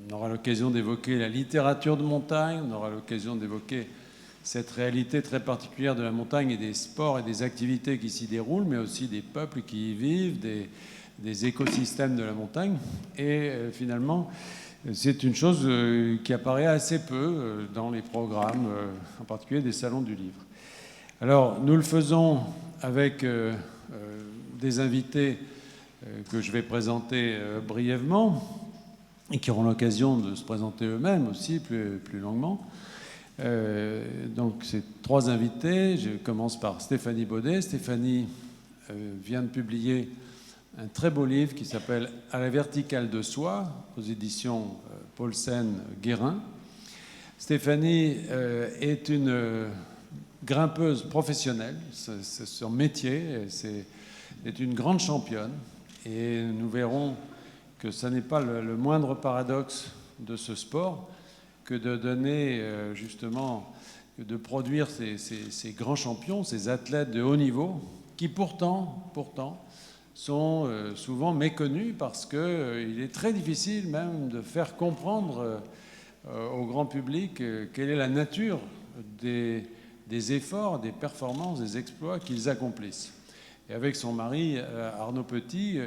On aura l'occasion d'évoquer la littérature de montagne, on aura l'occasion d'évoquer cette réalité très particulière de la montagne et des sports et des activités qui s'y déroulent, mais aussi des peuples qui y vivent, des écosystèmes de la montagne. Et finalement, c'est une chose qui apparaît assez peu dans les programmes, en particulier des salons du livre. Alors, nous le faisons avec des invités que je vais présenter brièvement et qui auront l'occasion de se présenter eux-mêmes aussi plus longuement. Donc, c'est 3 invités. Je commence par Stéphanie Baudet. Stéphanie vient de publier un très beau livre qui s'appelle « À la verticale de soi » aux éditions Paulsen-Guérin. Stéphanie est une grimpeuse professionnelle, c'est son métier, c'est une grande championne. Et nous verrons que ce n'est pas le moindre paradoxe de ce sport que de donner justement, de produire ces grands champions, ces athlètes de haut niveau, qui pourtant sont souvent méconnus parce qu'il est très difficile même de faire comprendre au grand public quelle est la nature des efforts, des performances, des exploits qu'ils accomplissent. Et avec son mari, Arnaud Petit,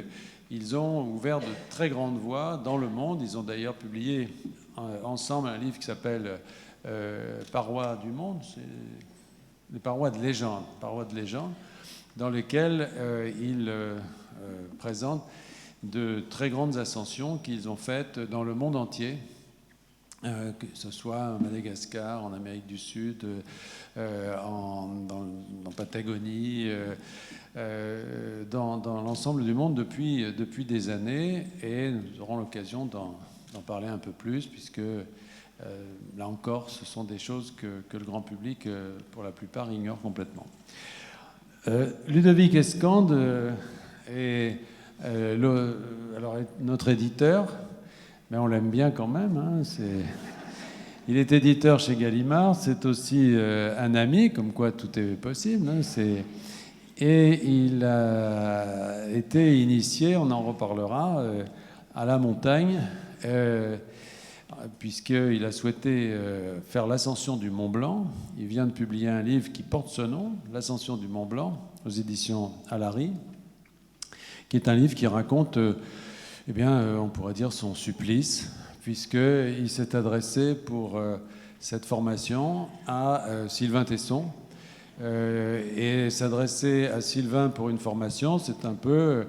ils ont ouvert de très grandes voies dans le monde. Ils ont d'ailleurs publié ensemble un livre qui s'appelle Parois du monde, les parois de légende, dans lequel ils présentent de très grandes ascensions qu'ils ont faites dans le monde entier, que ce soit à Madagascar, en Amérique du Sud, dans Patagonie, dans l'ensemble du monde depuis des années. Et nous aurons l'occasion d'en parler un peu plus, puisque là encore, ce sont des choses que le grand public, pour la plupart, ignore complètement. Ludovic Escande est notre éditeur, mais on l'aime bien quand même. Hein, il est éditeur chez Gallimard, c'est aussi un ami, comme quoi tout est possible. Hein, et il a été initié, on en reparlera, à la montagne, puisqu'il a souhaité faire l'ascension du Mont Blanc. Il vient de publier un livre qui porte ce nom, L'ascension du Mont Blanc, aux éditions Alary, qui est un livre qui raconte, on pourrait dire, son supplice, puisqu'il s'est adressé pour cette formation à Sylvain Tesson. Et s'adresser à Sylvain pour une formation, c'est un peu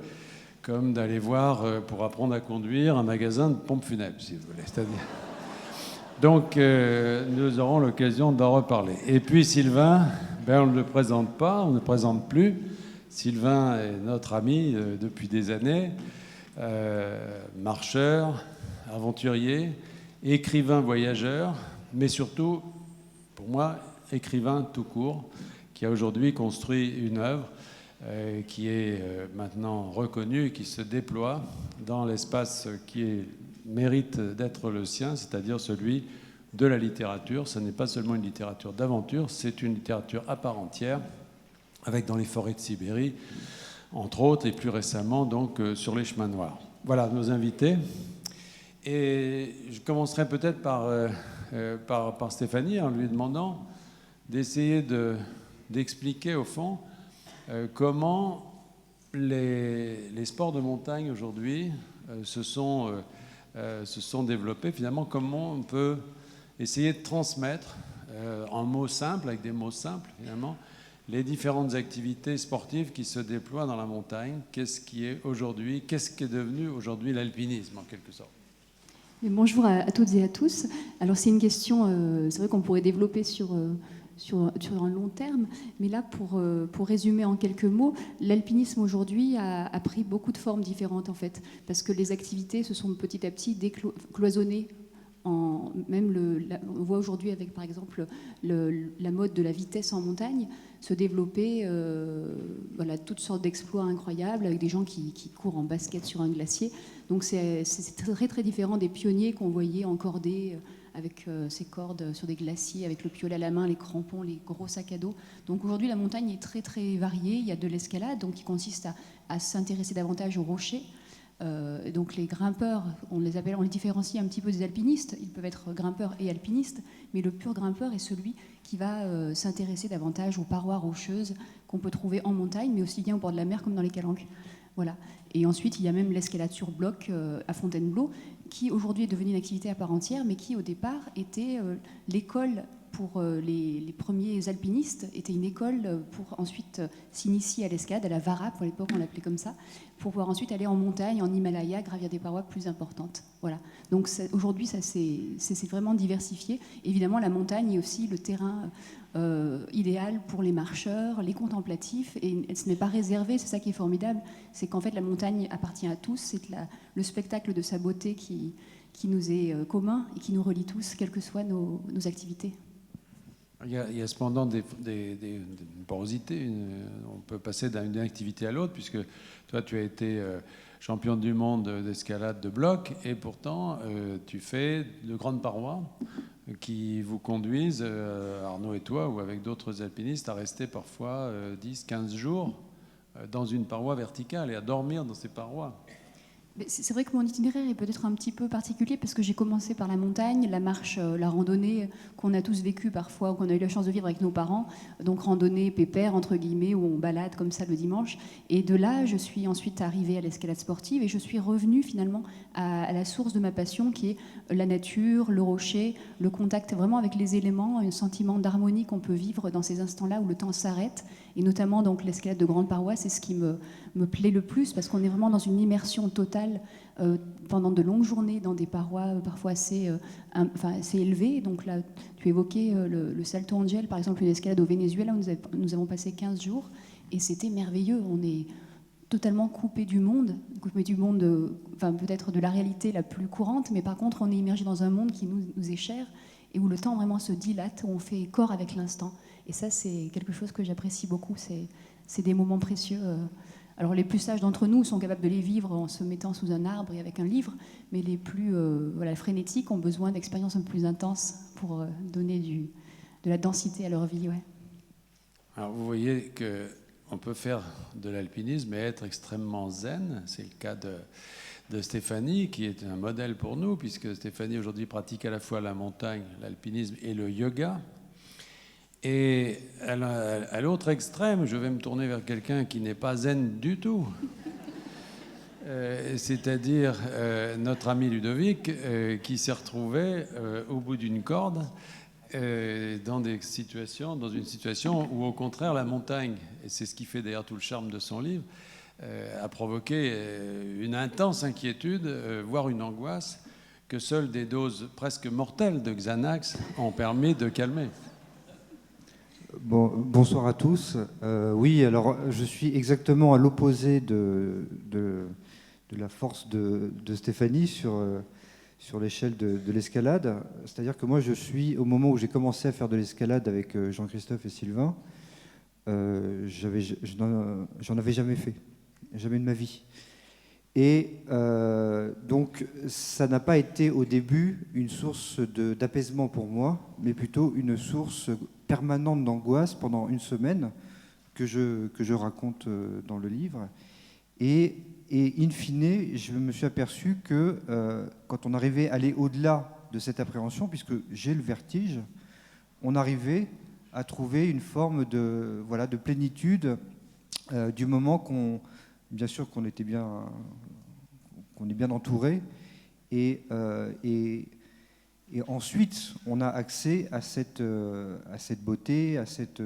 comme d'aller voir, pour apprendre à conduire, un magasin de pompes funèbres, si vous voulez. C'est-à-dire... Donc, nous aurons l'occasion d'en reparler. Et puis Sylvain, on ne le présente pas, on ne le présente plus. Sylvain est notre ami depuis des années, marcheur, aventurier, écrivain voyageur, mais surtout, pour moi, écrivain tout court, qui a aujourd'hui construit une œuvre qui est maintenant reconnue et qui se déploie dans l'espace qui mérite d'être le sien, c'est-à-dire celui de la littérature. Ce n'est pas seulement une littérature d'aventure, c'est une littérature à part entière, avec Dans les forêts de Sibérie, entre autres, et plus récemment, donc, Sur les chemins noirs. Voilà nos invités. Et je commencerai peut-être par Stéphanie, en lui demandant d'essayer d'expliquer, au fond, comment les sports de montagne, aujourd'hui, se sont développés. Finalement, comment on peut essayer de transmettre, en mots simples, avec des mots simples, finalement, les différentes activités sportives qui se déploient dans la montagne. Qu'est-ce qui est devenu aujourd'hui l'alpinisme, en quelque sorte? Et bonjour à toutes et à tous. Alors c'est une question, c'est vrai qu'on pourrait développer sur un long terme, mais là, pour résumer en quelques mots, l'alpinisme aujourd'hui a pris beaucoup de formes différentes, en fait, parce que les activités se sont petit à petit décloisonnées. On voit aujourd'hui avec, par exemple, la mode de la vitesse en montagne se développer toutes sortes d'exploits incroyables avec des gens qui courent en basket sur un glacier. Donc c'est très très différent des pionniers qu'on voyait encordés avec ces cordes sur des glaciers, avec le piolet à la main, les crampons, les gros sacs à dos. Donc aujourd'hui la montagne est très très variée. Il y a de l'escalade, donc qui consiste à s'intéresser davantage aux rochers, Et donc les grimpeurs, on les différencie un petit peu des alpinistes. Ils peuvent être grimpeurs et alpinistes, mais le pur grimpeur est celui qui va s'intéresser davantage aux parois rocheuses qu'on peut trouver en montagne, mais aussi bien au bord de la mer comme dans les calanques. Voilà. Et ensuite, il y a même l'escalade sur bloc à Fontainebleau, qui aujourd'hui est devenue une activité à part entière, mais qui au départ était l'école pour les premiers alpinistes, était une école pour ensuite s'initier à l'escalade, à la Vara, pour l'époque on l'appelait comme ça, pour pouvoir ensuite aller en montagne, en Himalaya, gravir des parois plus importantes. Voilà. Donc aujourd'hui, ça c'est vraiment diversifié. Évidemment, la montagne est aussi le terrain idéal pour les marcheurs, les contemplatifs, et ce n'est pas réservé, c'est ça qui est formidable, c'est qu'en fait la montagne appartient à tous, c'est le spectacle de sa beauté qui nous est commun et qui nous relie tous, quelles que soient nos activités. Il y a cependant des porosités. On peut passer d'une activité à l'autre, puisque toi, tu as été champion du monde d'escalade de bloc, et pourtant, tu fais de grandes parois qui vous conduisent, Arnaud et toi, ou avec d'autres alpinistes, à rester parfois 10, 15 jours dans une paroi verticale et à dormir dans ces parois. C'est vrai que mon itinéraire est peut-être un petit peu particulier parce que j'ai commencé par la montagne, la marche, la randonnée qu'on a tous vécu parfois, qu'on a eu la chance de vivre avec nos parents, donc randonnée pépère entre guillemets où on balade comme ça le dimanche. Et de là, je suis ensuite arrivée à l'escalade sportive et je suis revenue finalement à la source de ma passion qui est la nature, le rocher, le contact vraiment avec les éléments, un sentiment d'harmonie qu'on peut vivre dans ces instants-là où le temps s'arrête. Et notamment donc l'escalade de grande paroisse, c'est ce qui me plaît le plus parce qu'on est vraiment dans une immersion totale pendant de longues journées dans des parois parfois assez élevées. Donc là, tu évoquais le Salto Ángel, par exemple, une escalade au Venezuela où nous avons passé 15 jours et c'était merveilleux. On est totalement coupé du monde, peut-être de la réalité la plus courante, mais par contre, on est immergé dans un monde qui nous est cher et où le temps vraiment se dilate, où on fait corps avec l'instant. Et ça, c'est quelque chose que j'apprécie beaucoup. C'est des moments précieux. Alors, les plus sages d'entre nous sont capables de les vivre en se mettant sous un arbre et avec un livre, mais les plus frénétiques ont besoin d'expériences un peu plus intenses pour donner de la densité à leur vie. Ouais. Alors, vous voyez qu'on peut faire de l'alpinisme et être extrêmement zen. C'est le cas de Stéphanie, qui est un modèle pour nous, puisque Stéphanie, aujourd'hui, pratique à la fois la montagne, l'alpinisme et le yoga. Et à l'autre extrême, je vais me tourner vers quelqu'un qui n'est pas zen du tout, c'est-à-dire notre ami Ludovic, qui s'est retrouvé au bout d'une corde dans une situation où, au contraire, la montagne, et c'est ce qui fait d'ailleurs tout le charme de son livre, a provoqué une intense inquiétude, voire une angoisse, que seules des doses presque mortelles de Xanax ont permis de calmer. Bonsoir à tous. Oui, alors je suis exactement à l'opposé de la force de Stéphanie sur l'échelle de l'escalade. C'est-à-dire que moi, au moment où j'ai commencé à faire de l'escalade avec Jean-Christophe et Sylvain, j'en avais jamais fait, jamais de ma vie. Et donc, ça n'a pas été au début une source d'apaisement pour moi, mais plutôt une source permanente d'angoisse pendant une semaine que je raconte dans le livre. Et in fine, je me suis aperçu que quand on arrivait à aller au-delà de cette appréhension, puisque j'ai le vertige, on arrivait à trouver une forme de plénitude du moment bien sûr qu'on est bien entouré, et ensuite on a accès à cette beauté, à cette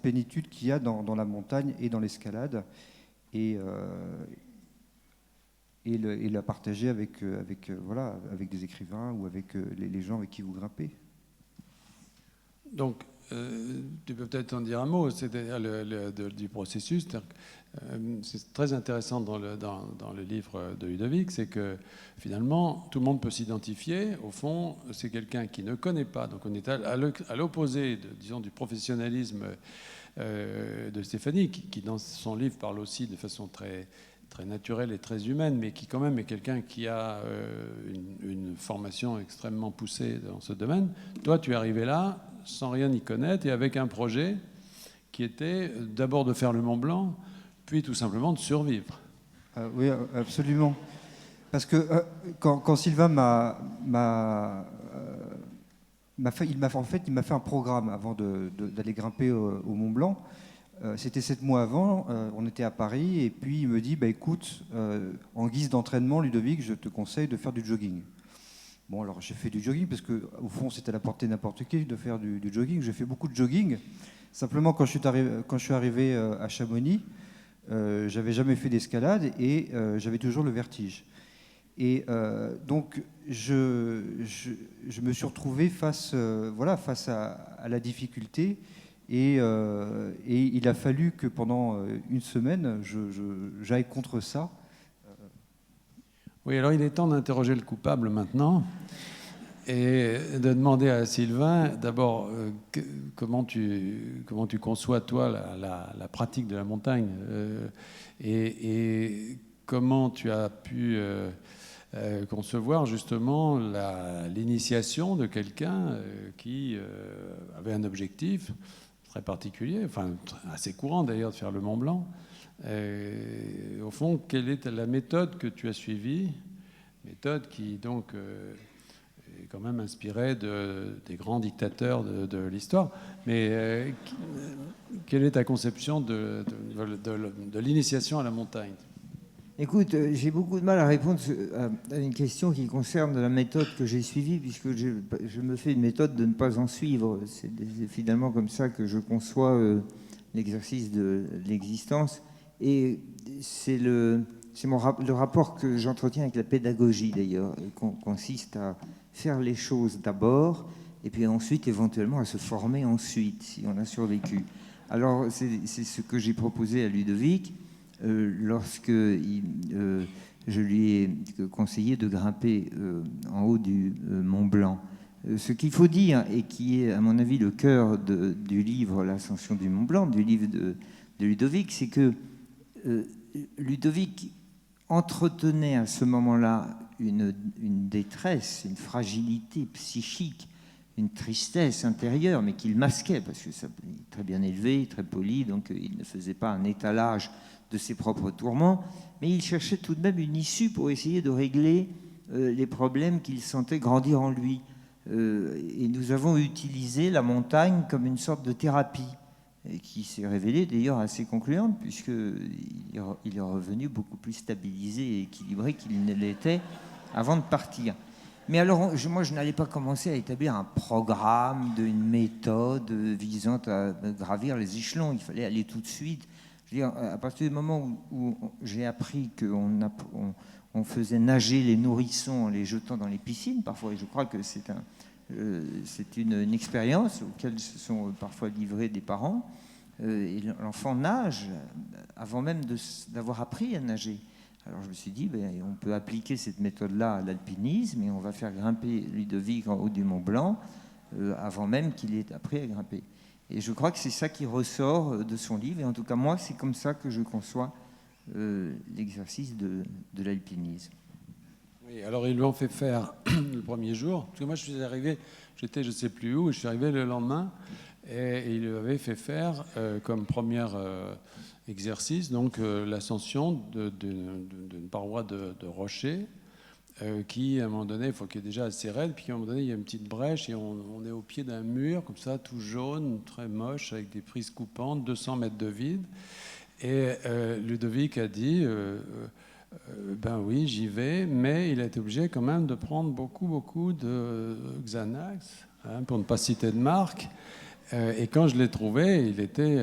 plénitude qu'il y a dans la montagne et dans l'escalade, et la partager avec des écrivains ou avec les gens avec qui vous grimpez. Donc, tu peux peut-être en dire un mot, c'est-à-dire du processus. C'est très intéressant dans le livre de Ludovic, c'est que finalement, tout le monde peut s'identifier. Au fond, c'est quelqu'un qui ne connaît pas. Donc on est à l'opposé, disons, du professionnalisme de Stéphanie, qui dans son livre parle aussi de façon très, très naturelle et très humaine, mais qui quand même est quelqu'un qui a une formation extrêmement poussée dans ce domaine. Toi, tu es arrivé là sans rien y connaître et avec un projet qui était d'abord de faire le Mont Blanc, puis tout simplement de survivre. Oui, absolument. Parce que quand Sylvain il m'a fait un programme avant d'aller grimper au Mont Blanc. C'était 7 mois avant, on était à Paris, et puis il me dit, bah, écoute, en guise d'entraînement, Ludovic, je te conseille de faire du jogging. Bon, alors j'ai fait du jogging, parce qu'au fond, c'est à la portée de n'importe qui de faire du jogging. J'ai fait beaucoup de jogging. Simplement, quand je suis arrivé à Chamonix, j'avais jamais fait d'escalade, et j'avais toujours le vertige. Et donc, je me suis retrouvé face à la difficulté. Et il a fallu que pendant une semaine, j'aille contre ça. Oui, alors il est temps d'interroger le coupable maintenant et de demander à Sylvain, d'abord, comment tu conçois, toi, la pratique de la montagne et comment tu as pu concevoir justement l'initiation de quelqu'un qui avait un objectif très particulier, enfin assez courant d'ailleurs de faire le Mont Blanc. Au fond, quelle est la méthode que tu as suivie? Méthode qui donc est quand même inspirée des grands dictateurs de l'histoire. Mais quelle est ta conception de l'initiation à la montagne? Écoute, j'ai beaucoup de mal à répondre à une question qui concerne la méthode que j'ai suivie, puisque je me fais une méthode de ne pas en suivre. C'est finalement comme ça que je conçois l'exercice de l'existence. Et c'est le rapport que j'entretiens avec la pédagogie, d'ailleurs, consiste à faire les choses d'abord, et puis ensuite, éventuellement, à se former ensuite, si on a survécu. Alors, c'est ce que j'ai proposé à Ludovic. Lorsque je lui ai conseillé de grimper en haut du Mont Blanc. Ce qu'il faut dire, et qui est à mon avis le cœur du livre L'Ascension du Mont Blanc, du livre de Ludovic, c'est que Ludovic entretenait à ce moment-là une détresse, une fragilité psychique, une tristesse intérieure, mais qu'il masquait, parce que ça, il est très bien élevé, très poli, donc il ne faisait pas un étalage de ses propres tourments, mais il cherchait tout de même une issue pour essayer de régler les problèmes qu'il sentait grandir en lui. Et nous avons utilisé la montagne comme une sorte de thérapie, et qui s'est révélée d'ailleurs assez concluante, puisqu'il est revenu beaucoup plus stabilisé et équilibré qu'il ne l'était avant de partir. Mais alors, moi, je n'allais pas commencer à établir un programme, une méthode visant à gravir les échelons. Il fallait aller tout de suite. Je veux dire, à partir du moment où j'ai appris qu'on faisait nager les nourrissons en les jetant dans les piscines, parfois, et je crois que c'est une expérience auquel se sont parfois livrés des parents, et l'enfant nage avant même d'avoir appris à nager. Alors je me suis dit, on peut appliquer cette méthode-là à l'alpinisme et on va faire grimper Ludovic en haut du Mont Blanc avant même qu'il ait appris à grimper. Et je crois que c'est ça qui ressort de son livre. Et en tout cas, moi, c'est comme ça que je conçois l'exercice de l'alpinisme. Oui, alors ils lui ont fait faire le premier jour. Parce que moi, je suis arrivé, j'étais je ne sais plus où, et je suis arrivé le lendemain. Et il lui avait fait faire comme premier exercice donc l'ascension d'une paroi de rocher qui, à un moment donné, il faut qu'il y ait déjà assez raide, puis à un moment donné, il y a une petite brèche et on est au pied d'un mur, comme ça, tout jaune, très moche, avec des prises coupantes, 200 mètres de vide. Et Ludovic a dit, ben oui, j'y vais, mais il a été obligé quand même de prendre beaucoup de Xanax, pour ne pas citer de marque. Et quand je l'ai trouvé, il était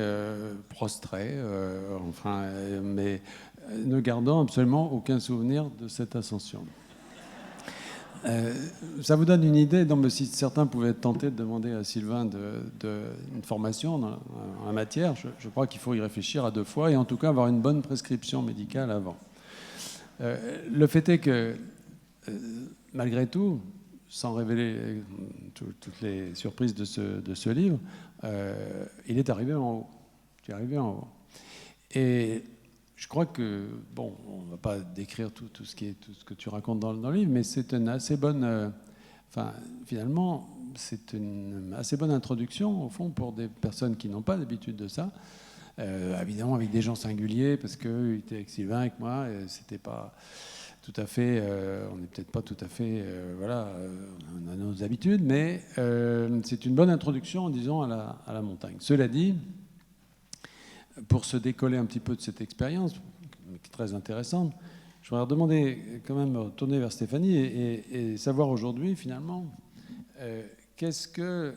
prostré, mais ne gardant absolument aucun souvenir de cette ascension. Ça vous donne une idée, donc si certains pouvaient être tentés de demander à Sylvain une formation dans la matière, je crois qu'il faut y réfléchir à 2 fois et en tout cas avoir une bonne prescription médicale avant. Le fait est que, malgré tout, sans révéler toutes les surprises de ce livre, il est arrivé en haut. Tu es arrivé en haut. Et je crois que, bon, on ne va pas décrire tout ce que tu racontes dans le livre, mais c'est une assez bonne... finalement, c'est une assez bonne introduction, au fond, pour des personnes qui n'ont pas l'habitude de ça, évidemment avec des gens singuliers, parce qu'il était avec Sylvain, avec moi, et c'était pas tout à fait, on n'est peut-être pas tout à fait, voilà, on a nos habitudes, mais c'est une bonne introduction, disons, à la montagne. Cela dit, pour se décoller un petit peu de cette expérience, qui est très intéressante, je voudrais demander, quand même, tourner vers Stéphanie et savoir aujourd'hui, finalement, qu'est-ce que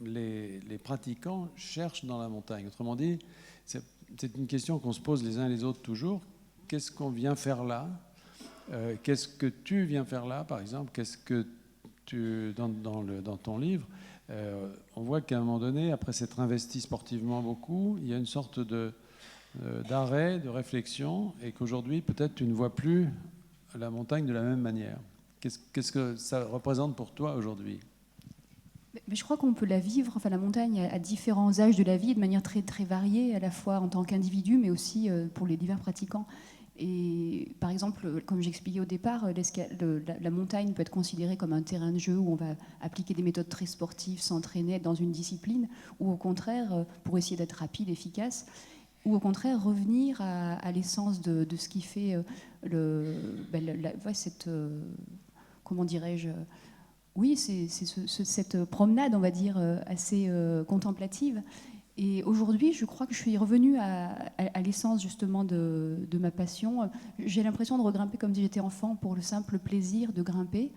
les pratiquants cherchent dans la montagne. Autrement dit, c'est une question qu'on se pose les uns les autres toujours. Qu'est-ce qu'on vient faire là? Qu'est-ce que tu viens faire là, par exemple? Qu'est-ce que tu, dans ton livre, on voit qu'à un moment donné, après s'être investi sportivement beaucoup, il y a une sorte d'arrêt, de réflexion, et qu'aujourd'hui, peut-être, tu ne vois plus la montagne de la même manière. Qu'est-ce que ça représente pour toi aujourd'hui? Mais je crois qu'on peut la vivre, enfin la montagne, à différents âges de la vie, de manière très, très variée, à la fois en tant qu'individu, mais aussi pour les divers pratiquants. Et par exemple, comme j'expliquais au départ, la montagne peut être considérée comme un terrain de jeu où on va appliquer des méthodes très sportives, s'entraîner dans une discipline, ou au contraire, pour essayer d'être rapide, efficace, ou au contraire revenir à l'essence de ce qui fait cette, comment dirais-je, oui, c'est cette promenade, on va dire, assez contemplative. Et aujourd'hui, je crois que je suis revenue à l'essence justement de ma passion. J'ai l'impression de regrimper comme si j'étais enfant pour le simple plaisir de grimper.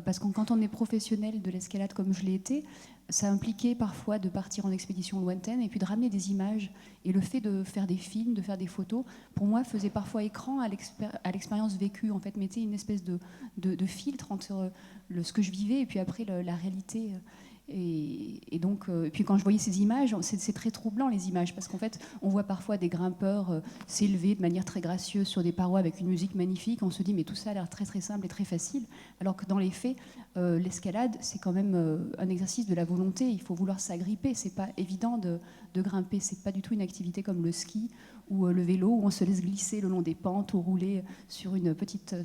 Parce que quand on est professionnel de l'escalade comme je l'ai été, ça impliquait parfois de partir en expédition lointaine et puis de ramener des images. Et le fait de faire des films, de faire des photos, pour moi, faisait parfois écran à l'expérience vécue. En fait, mettait une espèce de filtre entre ce que je vivais et puis après la réalité. Et donc, puis quand je voyais ces images, c'est très troublant les images, parce qu'en fait, on voit parfois des grimpeurs s'élever de manière très gracieuse sur des parois avec une musique magnifique. On se dit, mais tout ça a l'air très très simple et très facile, alors que dans les faits, l'escalade, c'est quand même un exercice de la volonté. Il faut vouloir s'agripper. C'est pas évident de grimper. C'est pas du tout une activité comme le ski ou le vélo, où on se laisse glisser le long des pentes ou rouler sur une petite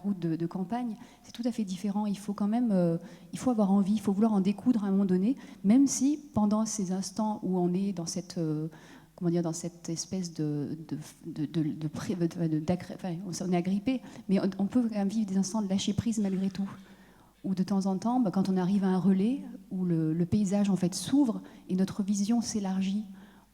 route de campagne. C'est tout à fait différent. Il faut quand même, il faut avoir envie, il faut vouloir en découdre à un moment donné, même si pendant ces instants où on est dans cette dans cette espèce on est agrippé, mais on peut quand même vivre des instants de lâcher prise malgré tout. Ou de temps en temps, quand on arrive à un relais où le paysage en fait s'ouvre et notre vision s'élargit,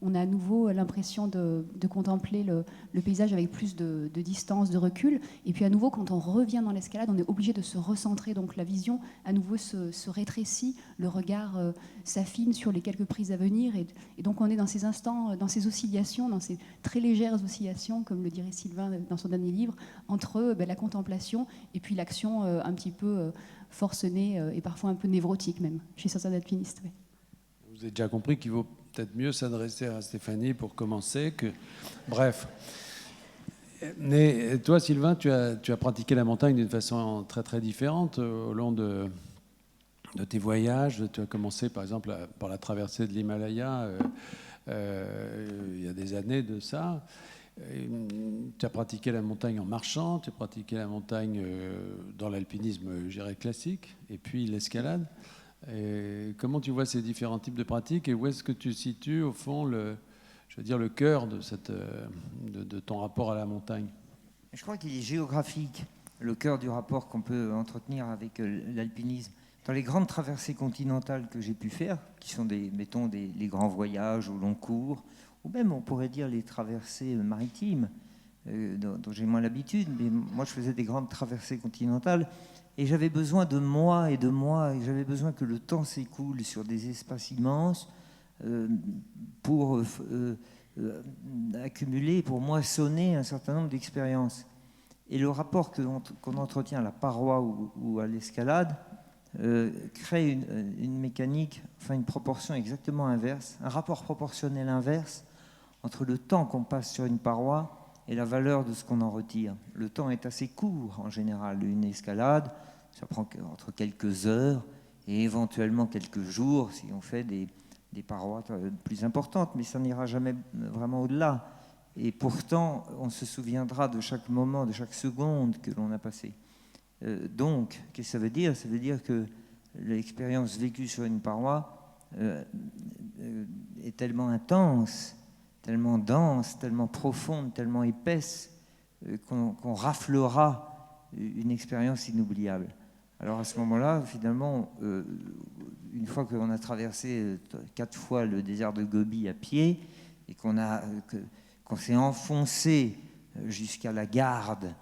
on a à nouveau l'impression de contempler le paysage avec plus de distance, de recul. Et puis à nouveau, quand on revient dans l'escalade, on est obligé de se recentrer. Donc la vision à nouveau se rétrécit, le regard s'affine sur les quelques prises à venir. Et donc on est dans ces instants, dans ces oscillations, dans ces très légères oscillations, comme le dirait Sylvain dans son dernier livre, entre la contemplation et puis l'action un petit peu forcenée et parfois un peu névrotique même, chez certains alpinistes. Ouais. Vous avez déjà compris qu'il vaut peut-être mieux s'adresser à Stéphanie pour commencer que... Bref. Mais toi, Sylvain, tu as pratiqué la montagne d'une façon très très différente au long de tes voyages. Tu as commencé par exemple par la traversée de l'Himalaya il y a des années de ça. Tu as pratiqué la montagne en marchant, tu as pratiqué la montagne dans l'alpinisme, je dirais, classique, et puis l'escalade. Et comment tu vois ces différents types de pratiques et où est-ce que tu situes au fond le cœur de ton rapport à la montagne? Je crois qu'il est géographique, le cœur du rapport qu'on peut entretenir avec l'alpinisme. Dans les grandes traversées continentales que j'ai pu faire, qui sont les grands voyages au long cours, ou même on pourrait dire les traversées maritimes, dont j'ai moins l'habitude, mais moi je faisais des grandes traversées continentales. Et j'avais besoin de moi, et j'avais besoin que le temps s'écoule sur des espaces immenses pour accumuler, pour moissonner un certain nombre d'expériences. Et le rapport qu'on entretient à la paroi ou à l'escalade crée une mécanique, enfin une proportion exactement inverse, un rapport proportionnel inverse entre le temps qu'on passe sur une paroi et la valeur de ce qu'on en retire. Le temps est assez court en général. Une escalade, ça prend entre quelques heures et éventuellement quelques jours si on fait des parois plus importantes, mais ça n'ira jamais vraiment au-delà. Et pourtant, on se souviendra de chaque moment, de chaque seconde que l'on a passé. Donc, qu'est-ce que ça veut dire? Ça veut dire que l'expérience vécue sur une paroi est tellement intense, tellement dense, tellement profonde, tellement épaisse, qu'on raflera une expérience inoubliable. Alors à ce moment-là, finalement, une fois qu'on a traversé 4 fois le désert de Gobi à pied et qu'on s'est enfoncé jusqu'à la Garde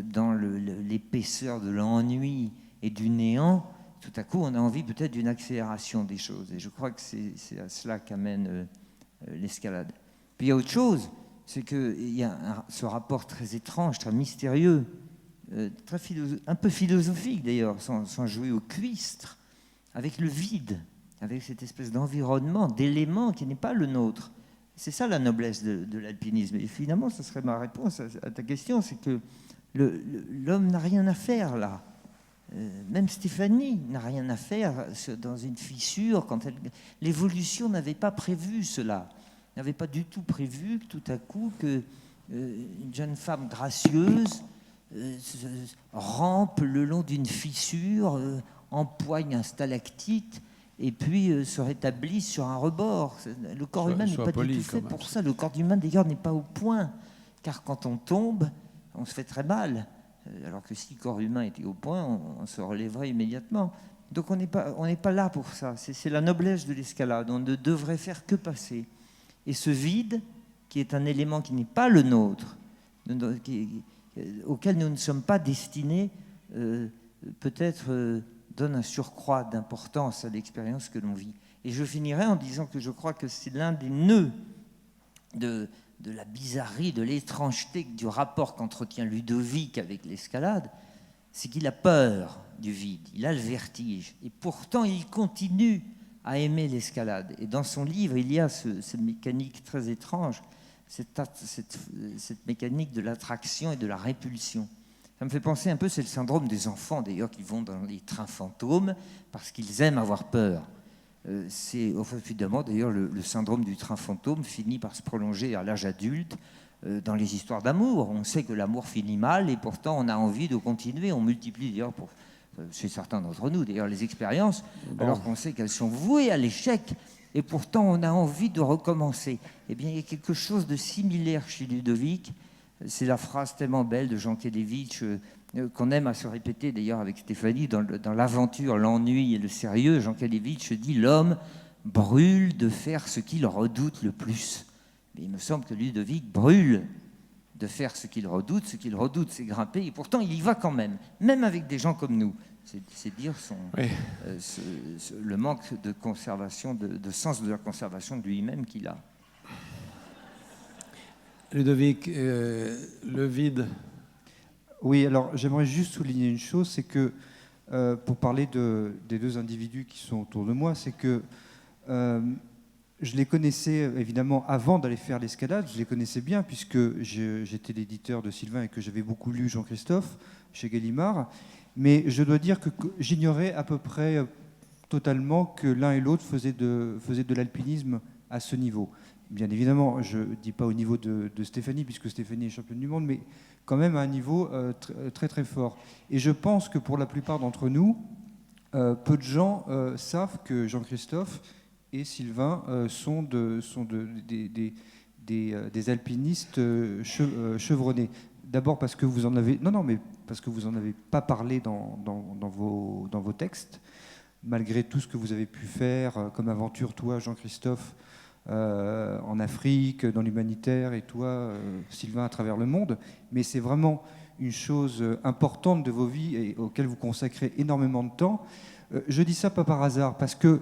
dans l'épaisseur de l'ennui et du néant, tout à coup, on a envie peut-être d'une accélération des choses. Et je crois que c'est à cela qu'amène l'escalade. Puis il y a autre chose, c'est qu'il y a ce rapport très étrange, très mystérieux, un peu philosophique d'ailleurs, sans jouer au cuistre, avec le vide, avec cette espèce d'environnement, d'éléments qui n'est pas le nôtre. C'est ça la noblesse de l'alpinisme. Et finalement, ça serait ma réponse à ta question, c'est que l'homme n'a rien à faire là. Même Stéphanie n'a rien à faire dans une fissure quand l'évolution n'avait pas prévu cela, n'avait pas du tout prévu que tout à coup une jeune femme gracieuse rampe le long d'une fissure, empoigne un stalactite et puis se rétablisse sur un rebord. Le corps humain n'est pas du tout fait pour ça. Le corps humain d'ailleurs n'est pas au point, car quand on tombe, on se fait très mal. Alors que si le corps humain était au point, on se relèverait immédiatement. Donc on n'est pas là pour ça. C'est la noblesse de l'escalade. On ne devrait faire que passer. Et ce vide, qui est un élément qui n'est pas le nôtre, auquel nous ne sommes pas destinés, peut-être donne un surcroît d'importance à l'expérience que l'on vit. Et je finirai en disant que je crois que c'est l'un des nœuds de la bizarrerie, de l'étrangeté du rapport qu'entretient Ludovic avec l'escalade, c'est qu'il a peur du vide, il a le vertige, et pourtant il continue à aimer l'escalade. Et dans son livre, il y a cette mécanique très étrange, cette mécanique de l'attraction et de la répulsion. Ça me fait penser un peu, c'est le syndrome des enfants d'ailleurs qui vont dans les trains fantômes parce qu'ils aiment avoir peur. C'est évidemment d'ailleurs le syndrome du train fantôme finit par se prolonger à l'âge adulte dans les histoires d'amour. On sait que l'amour finit mal et pourtant on a envie de continuer. On multiplie d'ailleurs chez certains d'entre nous d'ailleurs les expériences alors qu'on sait qu'elles sont vouées à l'échec et pourtant on a envie de recommencer. Eh bien il y a quelque chose de similaire chez Ludovic. C'est la phrase tellement belle de Jankélévitch qu'on aime à se répéter d'ailleurs avec Stéphanie dans l'aventure, l'ennui et le sérieux. Jankélévitch dit « L'homme brûle de faire ce qu'il redoute le plus ». Mais il me semble que Ludovic brûle de faire ce qu'il redoute. Ce qu'il redoute, c'est grimper. Et pourtant, il y va quand même, même avec des gens comme nous. C'est dire le manque de conservation, de sens de la conservation de lui-même qu'il a. Ludovic, le vide. Oui, alors j'aimerais juste souligner une chose, c'est que pour parler des deux individus qui sont autour de moi, c'est que je les connaissais évidemment avant d'aller faire l'escalade, je les connaissais bien puisque j'étais l'éditeur de Sylvain et que j'avais beaucoup lu Jean-Christophe chez Gallimard, mais je dois dire que j'ignorais à peu près totalement que l'un et l'autre faisaient de l'alpinisme à ce niveau. Bien évidemment, je ne dis pas au niveau de Stéphanie, puisque Stéphanie est championne du monde, mais quand même à un niveau très très fort. Et je pense que pour la plupart d'entre nous, peu de gens savent que Jean-Christophe et Sylvain sont des alpinistes chevronnés. D'abord parce que vous en avez... Non, mais parce que vous n'en avez pas parlé dans vos textes, malgré tout ce que vous avez pu faire comme aventure, toi, Jean-Christophe, en Afrique, dans l'humanitaire, et toi, Sylvain, à travers le monde. Mais c'est vraiment une chose importante de vos vies et auquel vous consacrez énormément de temps. Je dis ça pas par hasard, parce que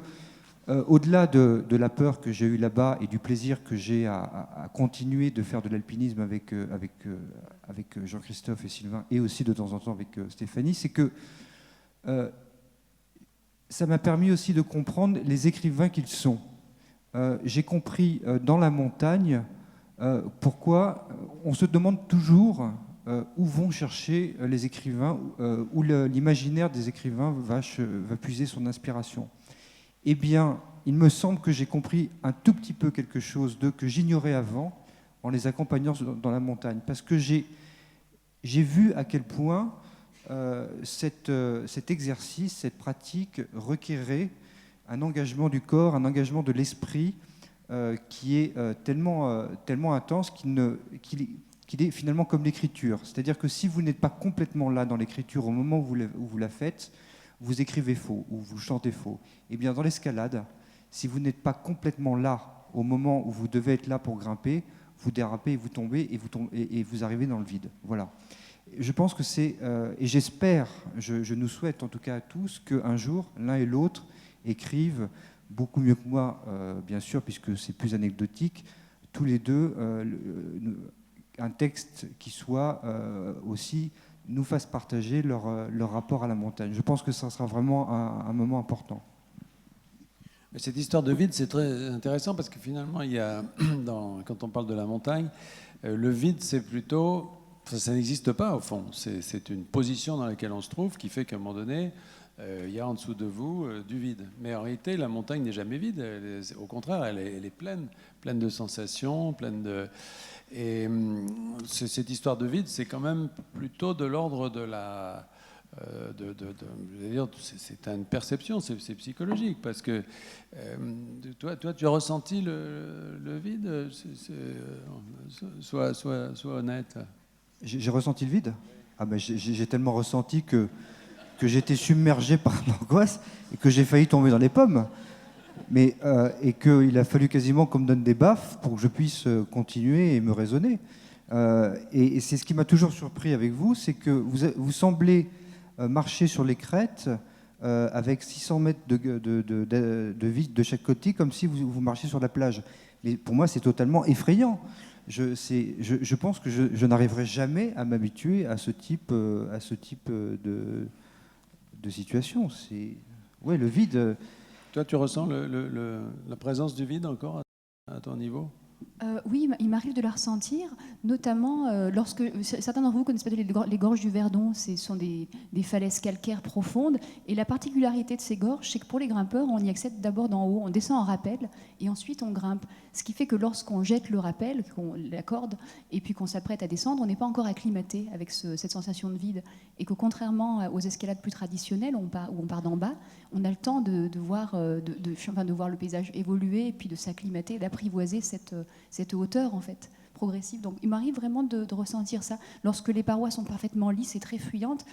au-delà de la peur que j'ai eue là-bas et du plaisir que j'ai à continuer de faire de l'alpinisme avec Jean-Christophe et Sylvain, et aussi de temps en temps avec Stéphanie, c'est que ça m'a permis aussi de comprendre les écrivains qu'ils sont. J'ai compris dans la montagne pourquoi on se demande toujours où vont chercher les écrivains, où l'imaginaire des écrivains va puiser son inspiration. Eh bien, il me semble que j'ai compris un tout petit peu quelque chose que j'ignorais avant en les accompagnant dans la montagne. Parce que j'ai vu à quel point cet exercice, cette pratique requérait un engagement du corps, un engagement de l'esprit qui est tellement intense qu'il est finalement comme l'écriture. C'est-à-dire que si vous n'êtes pas complètement là dans l'écriture au moment où vous la faites, vous écrivez faux ou vous chantez faux. Et bien dans l'escalade, si vous n'êtes pas complètement là au moment où vous devez être là pour grimper, vous dérapez, vous tombez et vous arrivez dans le vide. Voilà. Je pense que c'est, et j'espère, je nous souhaite en tout cas à tous, qu'un jour, l'un et l'autre écrivent beaucoup mieux que moi, bien sûr, puisque c'est plus anecdotique, tous les deux, un texte qui soit aussi nous fasse partager leur rapport à la montagne. Je pense que ça sera vraiment un moment important. Cette histoire de vide, c'est très intéressant parce que finalement, quand on parle de la montagne, le vide, c'est plutôt... Ça n'existe pas au fond. C'est une position dans laquelle on se trouve qui fait qu'à un moment donné, il y a en dessous de vous du vide. Mais en réalité, la montagne n'est jamais vide. Au contraire, elle est pleine de sensations, pleine de... Et cette histoire de vide, c'est quand même plutôt de l'ordre de la... je veux dire, c'est une perception, c'est psychologique, parce que toi, tu as ressenti le vide. Sois honnête. J'ai ressenti le vide. Ah ben, j'ai tellement ressenti que j'étais submergé par l'angoisse et que j'ai failli tomber dans les pommes. Et qu'il a fallu quasiment qu'on me donne des baffes pour que je puisse continuer et me raisonner. Et c'est ce qui m'a toujours surpris avec vous, c'est que vous semblez marcher sur les crêtes avec 600 mètres de vide de chaque côté, comme si vous marchiez sur la plage. Mais pour moi, c'est totalement effrayant. Je pense que je n'arriverai jamais à m'habituer à ce type de situation. Ouais, le vide. Toi, tu ressens la présence du vide encore à ton niveau ? Oui, il m'arrive de la ressentir, notamment lorsque certains d'entre vous connaissent peut-être les gorges du Verdon. Ce sont des falaises calcaires profondes. Et la particularité de ces gorges, c'est que pour les grimpeurs, on y accède d'abord d'en haut, on descend en rappel et ensuite on grimpe. Ce qui fait que lorsqu'on jette le rappel, qu'on l'accorde et puis qu'on s'apprête à descendre, on n'est pas encore acclimaté avec cette sensation de vide. Et que contrairement aux escalades plus traditionnelles, où on part d'en bas, on a le temps de voir le paysage évoluer et puis de s'acclimater, d'apprivoiser cette hauteur en fait progressive. Donc il m'arrive vraiment de ressentir ça. Lorsque les parois sont parfaitement lisses et très fuyantes,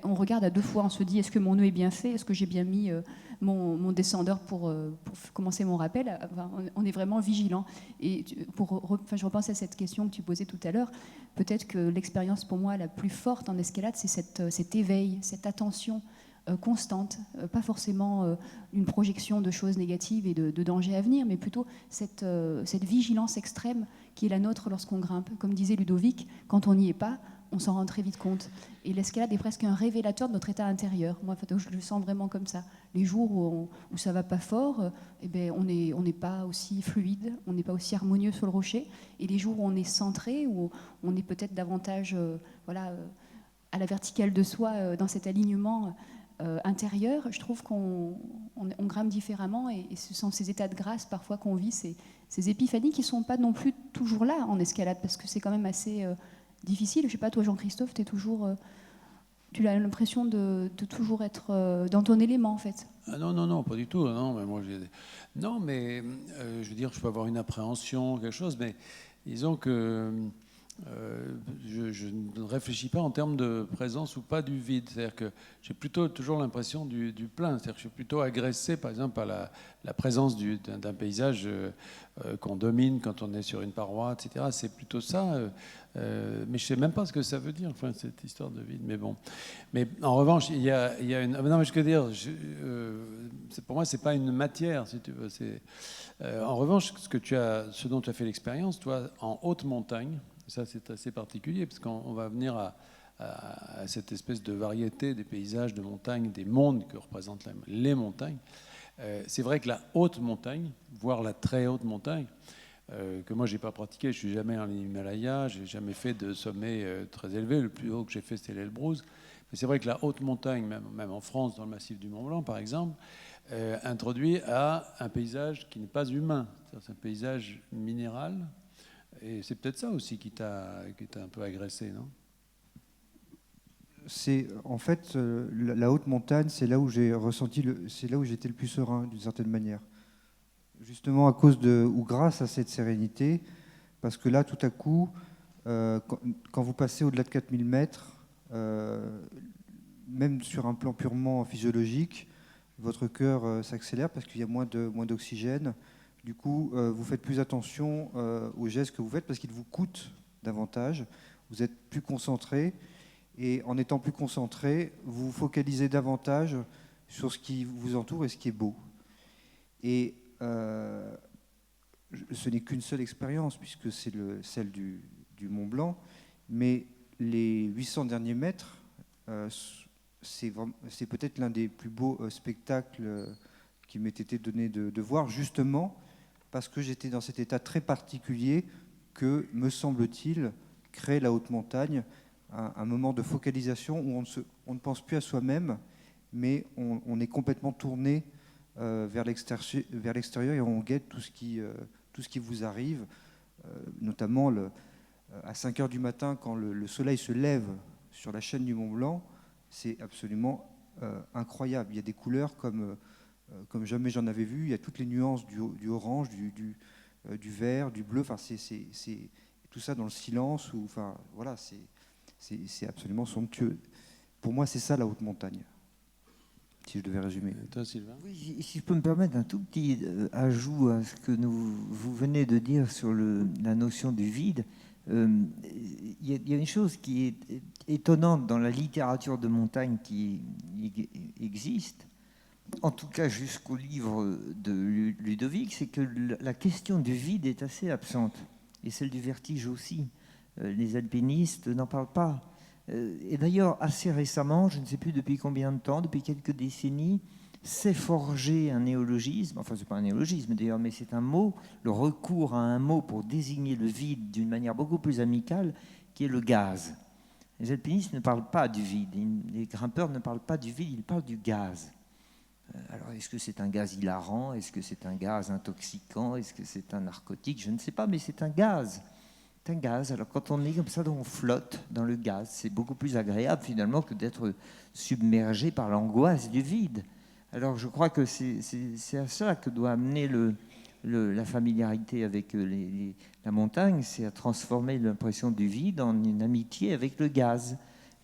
on regarde à deux fois, on se dit est-ce que mon nœud est bien fait, est-ce que j'ai bien mis mon descendeur pour commencer mon rappel. Enfin, on est vraiment vigilant. Et je repense à cette question que tu posais tout à l'heure. Peut-être que l'expérience pour moi la plus forte en escalade, c'est cet éveil, cette attention constante, pas forcément une projection de choses négatives et de dangers à venir, mais plutôt cette vigilance extrême qui est la nôtre lorsqu'on grimpe. Comme disait Ludovic, quand on n'y est pas, on s'en rend très vite compte. Et l'escalade est presque un révélateur de notre état intérieur. Moi, je le sens vraiment comme ça. Les jours où ça va pas fort, on n'est pas aussi fluide, on n'est pas aussi harmonieux sur le rocher. Et les jours où on est centré, où on est peut-être davantage à la verticale de soi, dans cet alignement intérieur, je trouve qu'on grimpe différemment et ce sont ces états de grâce parfois qu'on vit, ces épiphanies qui ne sont pas non plus toujours là en escalade parce que c'est quand même assez difficile. Je ne sais pas, toi Jean-Christophe, tu as l'impression de toujours être dans ton élément en fait. Ah non, pas du tout. Non, mais moi, je veux dire, je peux avoir une appréhension, quelque chose, mais disons que je ne réfléchis pas en termes de présence ou pas du vide. C'est-à-dire que j'ai plutôt toujours l'impression du plein. C'est-à-dire que je suis plutôt agressé, par exemple, par la présence d'un paysage qu'on domine quand on est sur une paroi, etc. C'est plutôt ça. Mais je ne sais même pas ce que ça veut dire, enfin, cette histoire de vide. Mais bon. Mais en revanche, il y a une... Non, mais je veux dire, pour moi, ce n'est pas une matière, si tu veux. En revanche, ce dont tu as fait l'expérience, toi, en haute montagne, ça, c'est assez particulier, parce qu'on va venir à cette espèce de variété des paysages de montagne, des mondes que représentent les montagnes. C'est vrai que la haute montagne, voire la très haute montagne, que moi, je n'ai pas pratiqué, je ne suis jamais en Himalaya, je n'ai jamais fait de sommet très élevé. Le plus haut que j'ai fait, c'était l'Elbrus. Mais c'est vrai que la haute montagne, même en France, dans le massif du Mont-Blanc, par exemple, introduit à un paysage qui n'est pas humain. C'est un paysage minéral. Et c'est peut-être ça aussi qui t'a un peu agressé, non ? c'est en fait la haute montagne, c'est là où j'ai ressenti, c'est là où j'étais le plus serein d'une certaine manière. Justement à cause ou grâce à cette sérénité, parce que là, tout à coup, quand vous passez au-delà de 4000 mètres, même sur un plan purement physiologique, votre cœur s'accélère parce qu'il y a moins d'oxygène. Du coup, vous faites plus attention aux gestes que vous faites parce qu'ils vous coûtent davantage. Vous êtes plus concentré. Et en étant plus concentré, vous vous focalisez davantage sur ce qui vous entoure et ce qui est beau. Et ce n'est qu'une seule expérience, puisque c'est celle du Mont Blanc, mais les 800 derniers mètres, c'est peut-être l'un des plus beaux spectacles qui m'ait été donné de voir, justement parce que j'étais dans cet état très particulier que, me semble-t-il, crée la haute montagne, un moment de focalisation où on ne pense plus à soi-même, mais on est complètement tourné vers l'extérieur et on guette tout ce qui vous arrive, notamment à 5 heures du matin, quand le soleil se lève sur la chaîne du Mont Blanc, c'est absolument incroyable. Il y a des couleurs comme jamais j'en avais vu. Il y a toutes les nuances du orange, du vert, du bleu. Enfin, c'est tout ça dans le silence. Enfin, voilà, c'est absolument somptueux. Pour moi, c'est ça la haute montagne, si je devais résumer. Et toi, Sylvain ? Oui, si je peux me permettre un tout petit ajout à ce que vous venez de dire sur la notion du vide. Il y a une chose qui est étonnante dans la littérature de montagne qui existe, en tout cas jusqu'au livre de Ludovic, c'est que la question du vide est assez absente, et celle du vertige aussi. Les alpinistes n'en parlent pas. Et d'ailleurs, assez récemment, je ne sais plus depuis combien de temps, depuis quelques décennies, s'est forgé un néologisme, enfin c'est pas un néologisme d'ailleurs, mais c'est un mot, le recours à un mot pour désigner le vide d'une manière beaucoup plus amicale, qui est le gaz. Les alpinistes ne parlent pas du vide, les grimpeurs ne parlent pas du vide, ils parlent du gaz. Alors est-ce que c'est un gaz hilarant, est-ce que c'est un gaz intoxicant, est-ce que c'est un narcotique, je ne sais pas, mais c'est un gaz. C'est un gaz, alors quand on est comme ça, on flotte dans le gaz, c'est beaucoup plus agréable finalement que d'être submergé par l'angoisse du vide. Alors je crois que c'est à ça que doit amener la familiarité avec la montagne, c'est à transformer l'impression du vide en une amitié avec le gaz.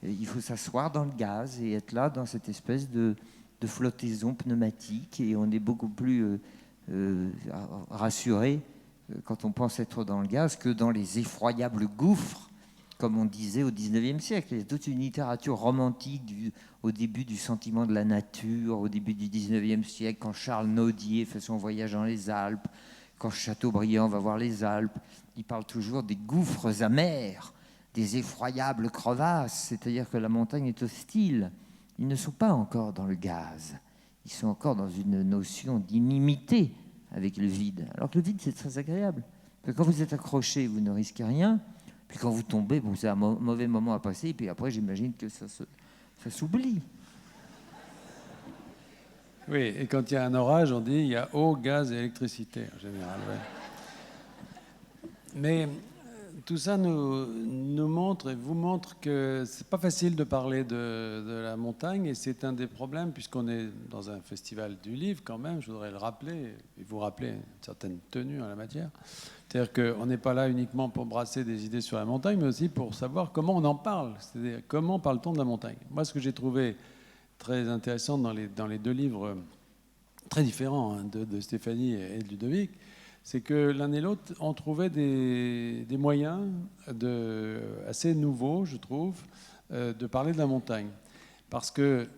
Et il faut s'asseoir dans le gaz et être là dans cette espèce de flottaison pneumatique, et on est beaucoup plus rassuré quand on pense être dans le gaz que dans les effroyables gouffres, comme on disait au XIXe siècle. Il y a toute une littérature romantique au début du sentiment de la nature, au début du XIXe siècle, quand Charles Nodier fait son voyage dans les Alpes, quand Chateaubriand va voir les Alpes, il parle toujours des gouffres amers, des effroyables crevasses, c'est-à-dire que la montagne est hostile. Ils ne sont pas encore dans le gaz, ils sont encore dans une notion d'inimité avec le vide. Alors que le vide, c'est très agréable. Parce que quand vous êtes accroché, vous ne risquez rien. Puis quand vous tombez, bon, c'est un mauvais moment à passer. Et puis après, j'imagine que ça s'oublie. Oui, et quand il y a un orage, on dit il y a eau, gaz et électricité, en général. Ouais. Mais tout ça nous montre et vous montre que c'est pas facile de parler de la montagne, et c'est un des problèmes, puisqu'on est dans un festival du livre quand même, je voudrais le rappeler, et vous rappeler une certaine tenue en la matière. C'est-à-dire qu'on n'est pas là uniquement pour brasser des idées sur la montagne, mais aussi pour savoir comment on en parle, c'est-à-dire comment parle-t-on de la montagne. Moi, ce que j'ai trouvé très intéressant dans les deux livres très différents, hein, de Stéphanie et de Ludovic, c'est que l'un et l'autre ont trouvé des moyens assez nouveaux, je trouve, de parler de la montagne. Parce que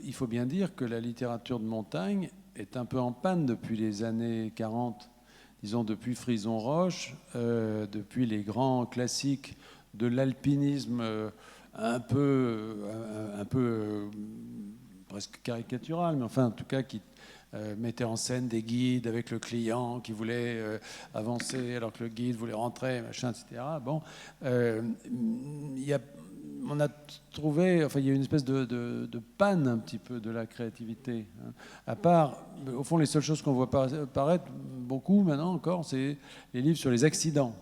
il faut bien dire que la littérature de montagne est un peu en panne depuis les années 40, disons depuis Frison Roche, depuis les grands classiques de l'alpinisme un peu presque caricatural, mais enfin en tout cas qui mettait en scène des guides avec le client qui voulait avancer alors que le guide voulait rentrer, machin, etc. Bon, on a trouvé, enfin il y a une espèce de panne un petit peu de la créativité. Hein. À part, au fond, les seules choses qu'on voit apparaître beaucoup maintenant encore, c'est les livres sur les accidents.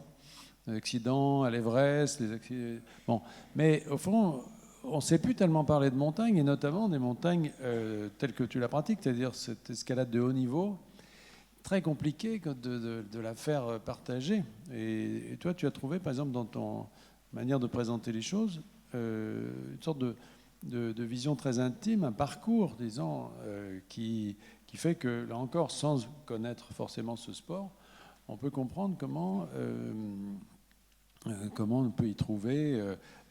Les accidents à l'Everest, les accidents... Bon, mais au fond, on ne sait plus tellement parler de montagne, et notamment des montagnes telles que tu la pratiques, c'est-à-dire cette escalade de haut niveau, très compliqué de la faire partager. Et toi, tu as trouvé, par exemple, dans ton manière de présenter les choses, une sorte de vision très intime, un parcours, disons, qui fait que, là encore, sans connaître forcément ce sport, on peut comprendre comment on peut y trouver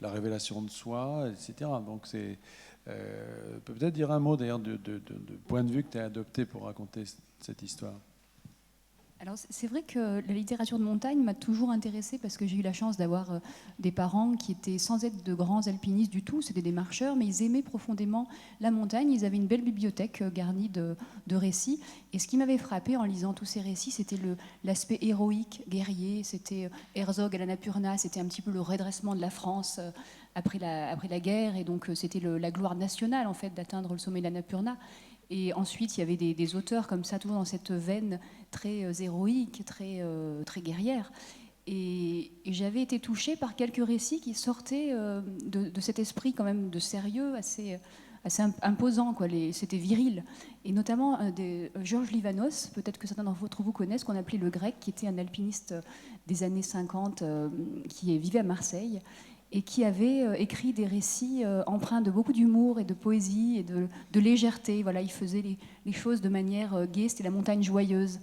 la révélation de soi, etc. Donc, peut-être dire un mot, d'ailleurs, de point de vue que tu as adopté pour raconter cette histoire. Alors c'est vrai que la littérature de montagne m'a toujours intéressée parce que j'ai eu la chance d'avoir des parents qui étaient sans être de grands alpinistes du tout, c'était des marcheurs, mais ils aimaient profondément la montagne. Ils avaient une belle bibliothèque garnie de récits. Et ce qui m'avait frappé en lisant tous ces récits, c'était l'aspect héroïque, guerrier. C'était Herzog à l'Annapurna, c'était un petit peu le redressement de la France après la guerre. Et donc c'était la gloire nationale en fait d'atteindre le sommet de l'Annapurna. Et ensuite, il y avait des auteurs comme ça, toujours dans cette veine très héroïque, très guerrière. Et j'avais été touchée par quelques récits qui sortaient de cet esprit quand même de sérieux assez imposant, quoi. C'était viril. Et notamment Georges Livanos, peut-être que certains d'entre vous connaissent, qu'on appelait le Grec, qui était un alpiniste des années 50 qui vivait à Marseille, et qui avait écrit des récits empreints de beaucoup d'humour et de poésie et de légèreté. Voilà, il faisait les choses de manière gaie, c'était la montagne joyeuse.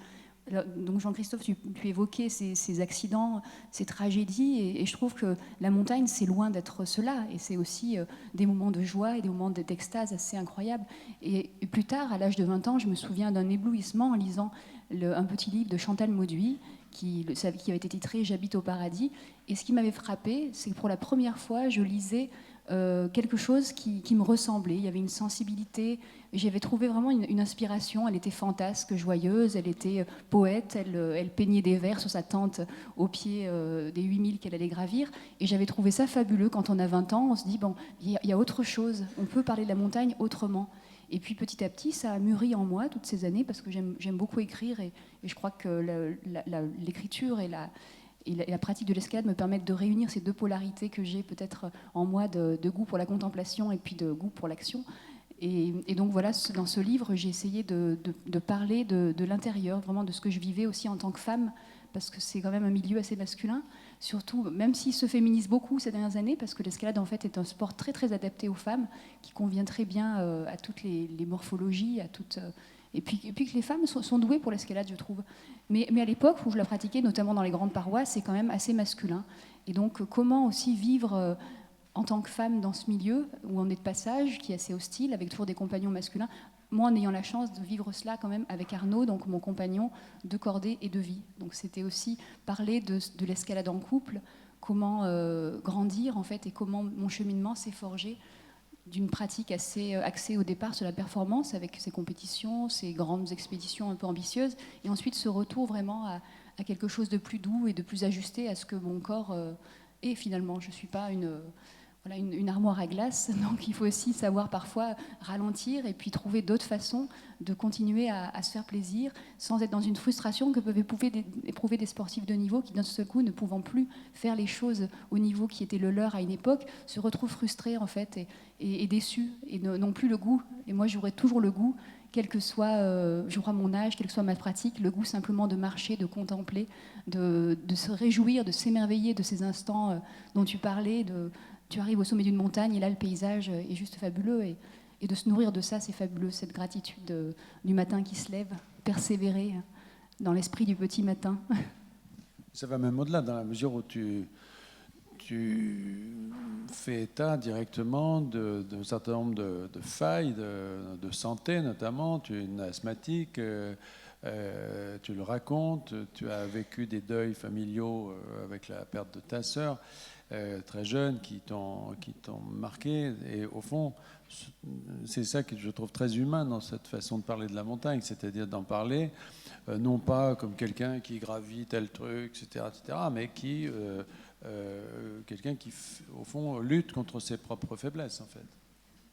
Alors, donc Jean-Christophe, tu évoquais ces accidents, ces tragédies, et je trouve que la montagne, c'est loin d'être cela, et c'est aussi des moments de joie et des moments d'extase assez incroyables. Et plus tard, à l'âge de 20 ans, je me souviens d'un éblouissement en lisant un petit livre de Chantal Mauduit, qui avait été titré « J'habite au paradis ». Et ce qui m'avait frappé, c'est que pour la première fois, je lisais quelque chose qui me ressemblait. Il y avait une sensibilité. J'avais trouvé vraiment une inspiration. Elle était fantasque, joyeuse, elle était poète, elle peignait des vers sur sa tente au pied des 8000 qu'elle allait gravir. Et j'avais trouvé ça fabuleux. Quand on a 20 ans, on se dit, bon, il y a autre chose. On peut parler de la montagne autrement. Et puis petit à petit, ça a mûri en moi toutes ces années parce que j'aime beaucoup écrire et je crois que l'écriture et la pratique de l'escalade me permettent de réunir ces deux polarités que j'ai peut-être en moi de goût pour la contemplation et puis de goût pour l'action. Et donc voilà, dans ce livre, j'ai essayé de parler de l'intérieur, vraiment de ce que je vivais aussi en tant que femme, parce que c'est quand même un milieu assez masculin, surtout, même s'il se féminise beaucoup ces dernières années, parce que l'escalade en fait est un sport très très adapté aux femmes, qui convient très bien à toutes les morphologies, et puis que les femmes sont douées pour l'escalade, je trouve. Mais à l'époque où je la pratiquais, notamment dans les grandes paroisses, c'est quand même assez masculin. Et donc comment aussi vivre en tant que femme dans ce milieu où on est de passage, qui est assez hostile, avec toujours des compagnons masculins. Moi, en ayant la chance de vivre cela quand même avec Arnaud, donc mon compagnon de cordée et de vie. Donc c'était aussi parler de l'escalade en couple, comment grandir en fait, et comment mon cheminement s'est forgé d'une pratique assez axée au départ sur la performance, avec ses compétitions, ses grandes expéditions un peu ambitieuses, et ensuite ce retour vraiment à quelque chose de plus doux et de plus ajusté à ce que mon corps est finalement. Je ne suis pas une armoire à glace, donc il faut aussi savoir parfois ralentir et puis trouver d'autres façons de continuer à se faire plaisir sans être dans une frustration que peuvent éprouver des sportifs de niveau qui d'un seul coup, ne pouvant plus faire les choses au niveau qui était le leur à une époque, se retrouvent frustrés en fait et déçus et n'ont plus le goût. Et moi j'aurai toujours le goût, quel que soit mon âge, quelle que soit ma pratique, le goût simplement de marcher, de contempler, de se réjouir, de s'émerveiller de ces instants dont tu parlais, tu arrives au sommet d'une montagne et là le paysage est juste fabuleux et de se nourrir de ça, c'est fabuleux, cette gratitude du matin qui se lève, persévérer dans l'esprit du petit matin. Ça va même au-delà, dans la mesure où tu fais état directement d'un certain nombre de failles de santé notamment. Tu es une asthmatique, tu le racontes, tu as vécu des deuils familiaux avec la perte de ta sœur. Très jeunes qui t'ont marqué. Et au fond, c'est ça que je trouve très humain dans cette façon de parler de la montagne, c'est-à-dire d'en parler, non pas comme quelqu'un qui gravit tel truc, etc., mais quelqu'un qui, au fond, lutte contre ses propres faiblesses, en fait.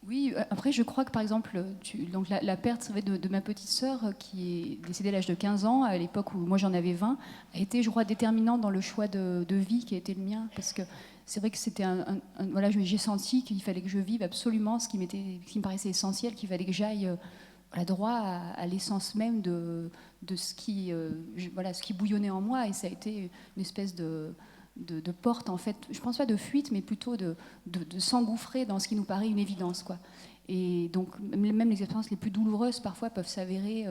Oui, après je crois que par exemple, donc la perte de ma petite sœur qui est décédée à l'âge de 15 ans, à l'époque où moi j'en avais 20, a été je crois déterminante dans le choix de vie qui a été le mien, parce que c'est vrai que c'était voilà, j'ai senti qu'il fallait que je vive absolument ce qui me paraissait essentiel, qu'il fallait que j'aille droit à l'essence même de ce qui bouillonnait en moi, et ça a été une espèce de porte, en fait, je pense pas de fuite, mais plutôt de s'engouffrer dans ce qui nous paraît une évidence, quoi. Et donc même les expériences les plus douloureuses parfois peuvent s'avérer,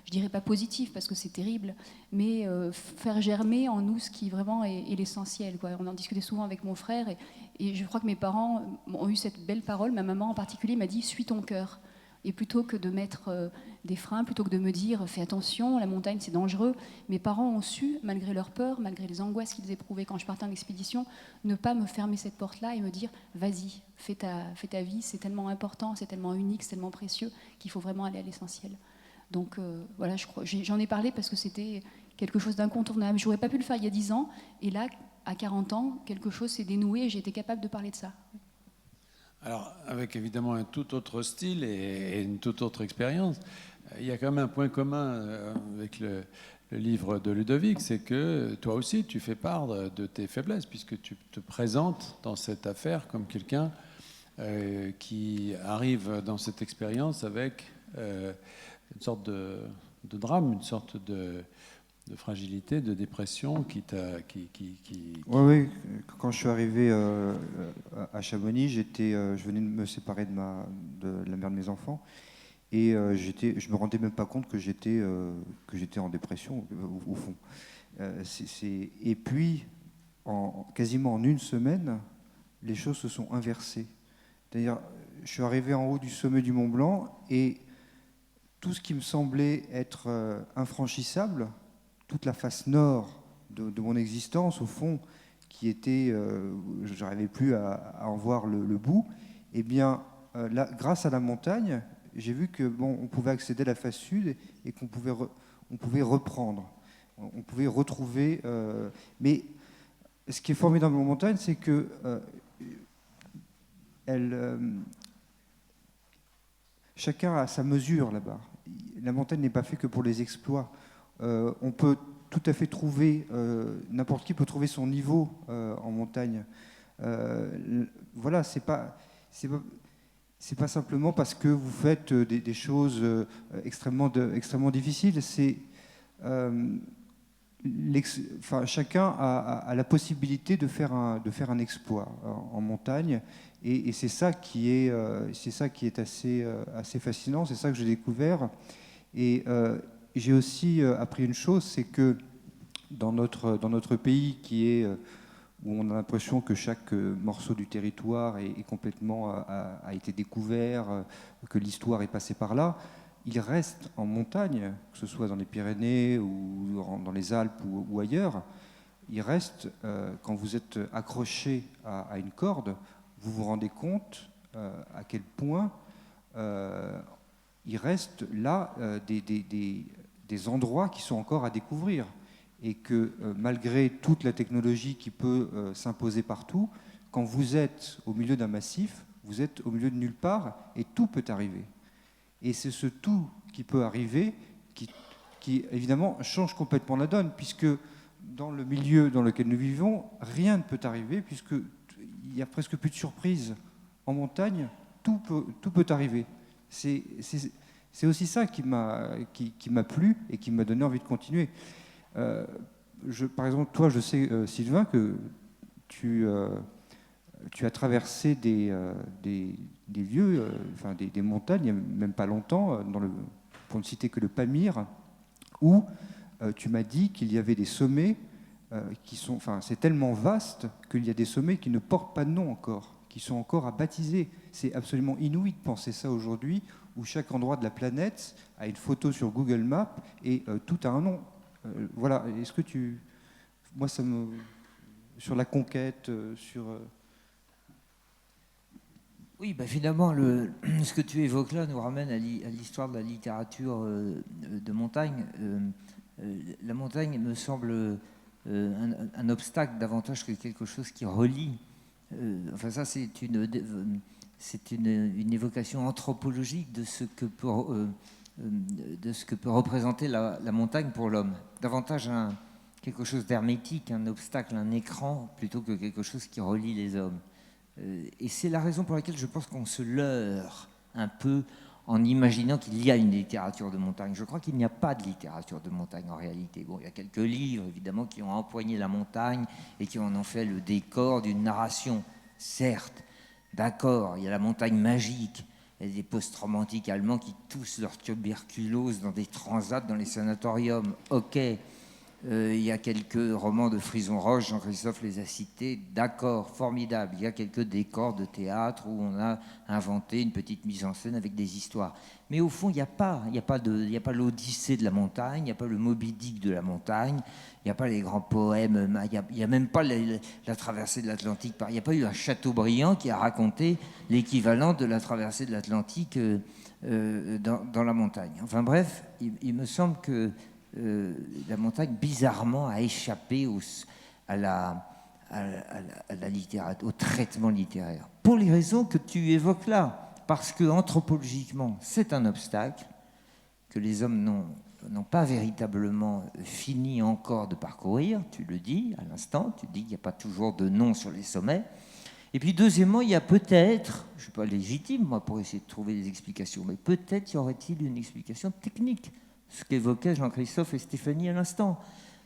je dirais pas positives parce que c'est terrible, mais faire germer en nous ce qui vraiment est l'essentiel, quoi. On en discutait souvent avec mon frère, et je crois que mes parents ont eu cette belle parole. Ma maman en particulier m'a dit « suis ton cœur ». Et plutôt que de mettre des freins, plutôt que de me dire « fais attention, la montagne c'est dangereux », mes parents ont su, malgré leur peur, malgré les angoisses qu'ils éprouvaient quand je partais en expédition, ne pas me fermer cette porte-là et me dire « vas-y, fais ta vie, c'est tellement important, c'est tellement unique, c'est tellement précieux qu'il faut vraiment aller à l'essentiel ». Donc voilà, j'en ai parlé parce que c'était quelque chose d'incontournable. Je n'aurais pas pu le faire il y a 10 ans, et là, à 40 ans, quelque chose s'est dénoué et j'ai été capable de parler de ça. Alors, avec évidemment un tout autre style et une toute autre expérience, il y a quand même un point commun avec le livre de Ludovic, c'est que toi aussi, tu fais part de tes faiblesses, puisque tu te présentes dans cette affaire comme quelqu'un qui arrive dans cette expérience avec une sorte de drame, une sorte de fragilité, de dépression qui t'a... Oui, quand je suis arrivé à Chamonix, je venais de me séparer de la mère de mes enfants, et je me rendais même pas compte que j'étais en dépression, au fond. Et puis, quasiment en une semaine, les choses se sont inversées. C'est-à-dire, je suis arrivé en haut du sommet du Mont Blanc, et tout ce qui me semblait être infranchissable, toute la face nord de mon existence, au fond, qui était, je n'arrivais plus à en voir le bout, eh bien, là, grâce à la montagne, j'ai vu que on pouvait accéder à la face sud et qu'on pouvait reprendre, on pouvait retrouver. Mais ce qui est formidable en montagne, c'est que chacun a sa mesure là-bas. La montagne n'est pas faite que pour les exploits. On peut tout à fait trouver, n'importe qui peut trouver son niveau en montagne. Voilà, c'est pas simplement parce que vous faites des choses extrêmement difficiles. Chacun a la possibilité de faire un exploit en montagne, et c'est ça qui est assez fascinant. C'est ça que j'ai découvert. Et j'ai aussi appris une chose, c'est que dans notre pays, où on a l'impression que chaque morceau du territoire est complètement a été découvert, que l'histoire est passée par là, il reste en montagne, que ce soit dans les Pyrénées ou dans les Alpes ou ailleurs, il reste, quand vous êtes accroché à une corde, vous vous rendez compte à quel point il reste là des endroits qui sont encore à découvrir, et que malgré toute la technologie qui peut s'imposer partout, quand vous êtes au milieu d'un massif, vous êtes au milieu de nulle part, et tout peut arriver. Et c'est ce tout qui peut arriver qui évidemment change complètement la donne, puisque dans le milieu dans lequel nous vivons, rien ne peut arriver, puisqu'il n'y a presque plus de surprises. En montagne, tout peut arriver. C'est aussi ça qui m'a plu et qui m'a donné envie de continuer. Par exemple, toi, je sais, Sylvain, que tu as traversé des lieux, des montagnes, il n'y a même pas longtemps, pour ne citer que le Pamir, où tu m'as dit qu'il y avait des sommets qui sont... c'est tellement vaste qu'il y a des sommets qui ne portent pas de nom encore, qui sont encore à baptiser. C'est absolument inouï de penser ça aujourd'hui, où chaque endroit de la planète a une photo sur Google Maps et tout a un nom. Voilà, est-ce que moi, sur la conquête, Oui, finalement, ce que tu évoques là nous ramène à l'histoire de la littérature de montagne. La montagne me semble un obstacle davantage que quelque chose qui relie. Ça, c'est une évocation anthropologique de ce que peut représenter la montagne pour l'homme. Davantage quelque chose d'hermétique, un obstacle, un écran, plutôt que quelque chose qui relie les hommes. Et c'est la raison pour laquelle je pense qu'on se leurre un peu en imaginant qu'il y a une littérature de montagne. Je crois qu'il n'y a pas de littérature de montagne en réalité. Bon, il y a quelques livres, évidemment, qui ont empoigné la montagne et qui en ont fait le décor d'une narration. Certes, d'accord, il y a la montagne magique. Il y a des post-romantiques allemands qui toussent leur tuberculose dans des transats, dans les sanatoriums. Ok. Il y a quelques romans de Frison Roche, Jean-Christophe les a cités, d'accord, formidable. Il y a quelques décors de théâtre où on a inventé une petite mise en scène avec des histoires. Mais au fond, il n'y a pas l'Odyssée de la montagne, il n'y a pas le Moby Dick de la montagne, il n'y a pas les grands poèmes, il n'y a même pas la traversée de l'Atlantique. Il n'y a pas eu un Chateaubriand qui a raconté l'équivalent de la traversée de l'Atlantique dans la montagne. Enfin bref, il me semble que la montagne, bizarrement, a échappé à la littérature, au traitement littéraire. Pour les raisons que tu évoques là, parce que anthropologiquement, c'est un obstacle que les hommes n'ont pas véritablement fini encore de parcourir. Tu le dis à l'instant, tu dis qu'il n'y a pas toujours de nom sur les sommets. Et puis deuxièmement, il y a peut-être, je ne suis pas légitime moi pour essayer de trouver des explications, mais peut-être y aurait-il une explication technique, ce qu'évoquaient Jean-Christophe et Stéphanie à l'instant.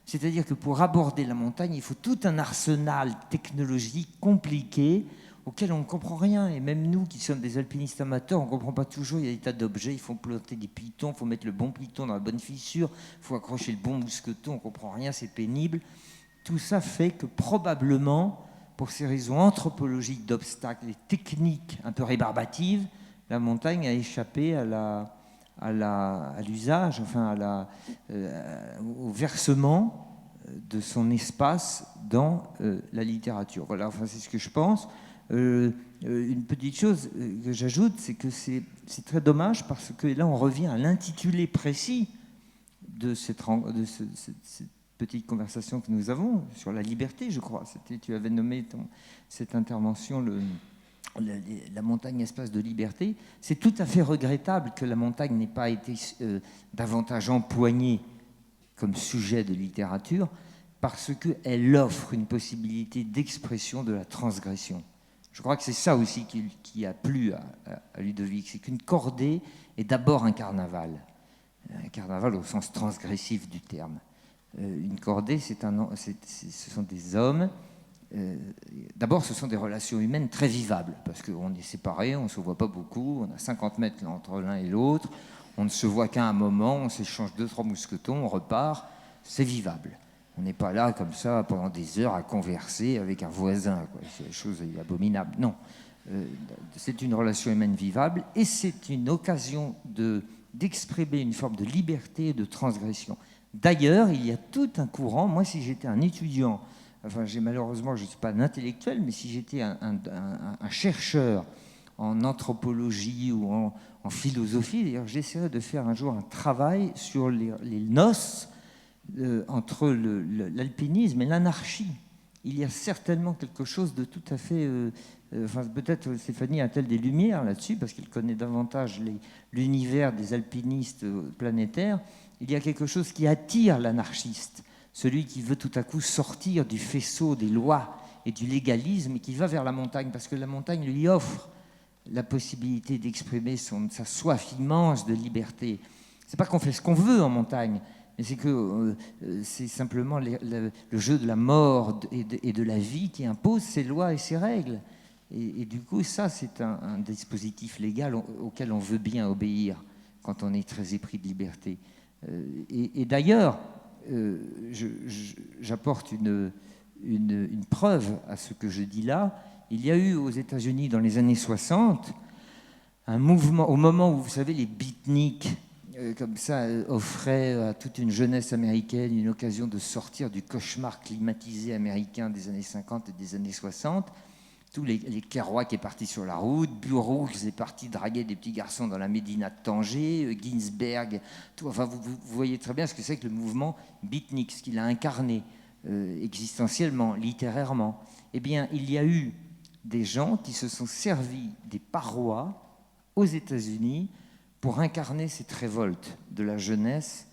C'est-à-dire que pour aborder la montagne, il faut tout un arsenal technologique compliqué auquel on ne comprend rien. Et même nous, qui sommes des alpinistes amateurs, on ne comprend pas toujours. Il y a des tas d'objets, il faut planter des pitons, il faut mettre le bon piton dans la bonne fissure, il faut accrocher le bon mousqueton, on ne comprend rien, c'est pénible. Tout ça fait que probablement, pour ces raisons anthropologiques d'obstacles et techniques un peu rébarbatives, la montagne a échappé à l'usage, enfin au versement de son espace dans la littérature. Voilà, enfin, c'est ce que je pense. Une petite chose que j'ajoute, c'est que c'est très dommage parce que là, on revient à l'intitulé précis de cette petite conversation que nous avons sur la liberté, je crois. Tu avais nommé cette intervention la montagne espace de liberté. C'est tout à fait regrettable que la montagne n'ait pas été davantage empoignée comme sujet de littérature parce qu'elle offre une possibilité d'expression de la transgression. Je crois que c'est ça aussi qui a plu à Ludovic, c'est qu'une cordée est d'abord un carnaval au sens transgressif du terme. Une cordée, ce sont des hommes. D'abord, ce sont des relations humaines très vivables, parce qu'on est séparés, on ne se voit pas beaucoup, on a 50 mètres entre l'un et l'autre, on ne se voit qu'à un moment, on s'échange 2-3 mousquetons, on repart, c'est vivable. On n'est pas là comme ça pendant des heures à converser avec un voisin, quoi. C'est une chose abominable. Non, c'est une relation humaine vivable et c'est une occasion d'exprimer une forme de liberté et de transgression. D'ailleurs, il y a tout un courant. Moi, si j'étais un étudiant, enfin, malheureusement, je ne suis pas un intellectuel, mais si j'étais un chercheur en anthropologie ou en philosophie, d'ailleurs, j'essaierais de faire un jour un travail sur les noces entre l'alpinisme et l'anarchie. Il y a certainement quelque chose de tout à fait... enfin, peut-être Stéphanie a-t-elle des lumières là-dessus, parce qu'elle connaît davantage l'univers des alpinistes planétaires. Il y a quelque chose qui attire l'anarchiste, celui qui veut tout à coup sortir du faisceau des lois et du légalisme et qui va vers la montagne, parce que la montagne lui offre la possibilité d'exprimer sa soif immense de liberté. C'est pas qu'on fait ce qu'on veut en montagne, mais c'est que c'est simplement le jeu de la mort et de la vie qui impose ses lois et ses règles. Et du coup, ça, c'est un dispositif légal auquel on veut bien obéir quand on est très épris de liberté. Et d'ailleurs, j'apporte une preuve à ce que je dis là. Il y a eu aux États-Unis dans les années 60 un mouvement, au moment où, vous savez, les beatniks, comme ça, offraient à toute une jeunesse américaine une occasion de sortir du cauchemar climatisé américain des années 50 et des années 60. Tous les Kerouac est parti sur la route, Burroughs est parti draguer des petits garçons dans la médina de Tanger, Ginsberg, tout. Enfin, vous voyez très bien ce que c'est que le mouvement beatnik, ce qu'il a incarné existentiellement, littérairement. Eh bien, il y a eu des gens qui se sont servis des parois aux États-Unis pour incarner cette révolte de la jeunesse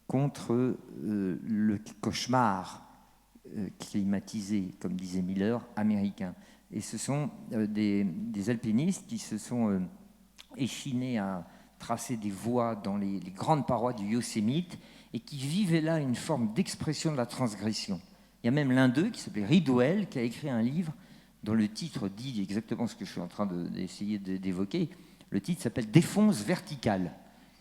contre le cauchemar climatisé, comme disait Miller, américain. Et ce sont des alpinistes qui se sont échinés à tracer des voies dans les grandes parois du Yosemite et qui vivaient là une forme d'expression de la transgression. Il y a même l'un d'eux, qui s'appelait Ridwell, qui a écrit un livre dont le titre dit exactement ce que je suis en train d'essayer d'évoquer. Le titre s'appelle « Défonce verticale ».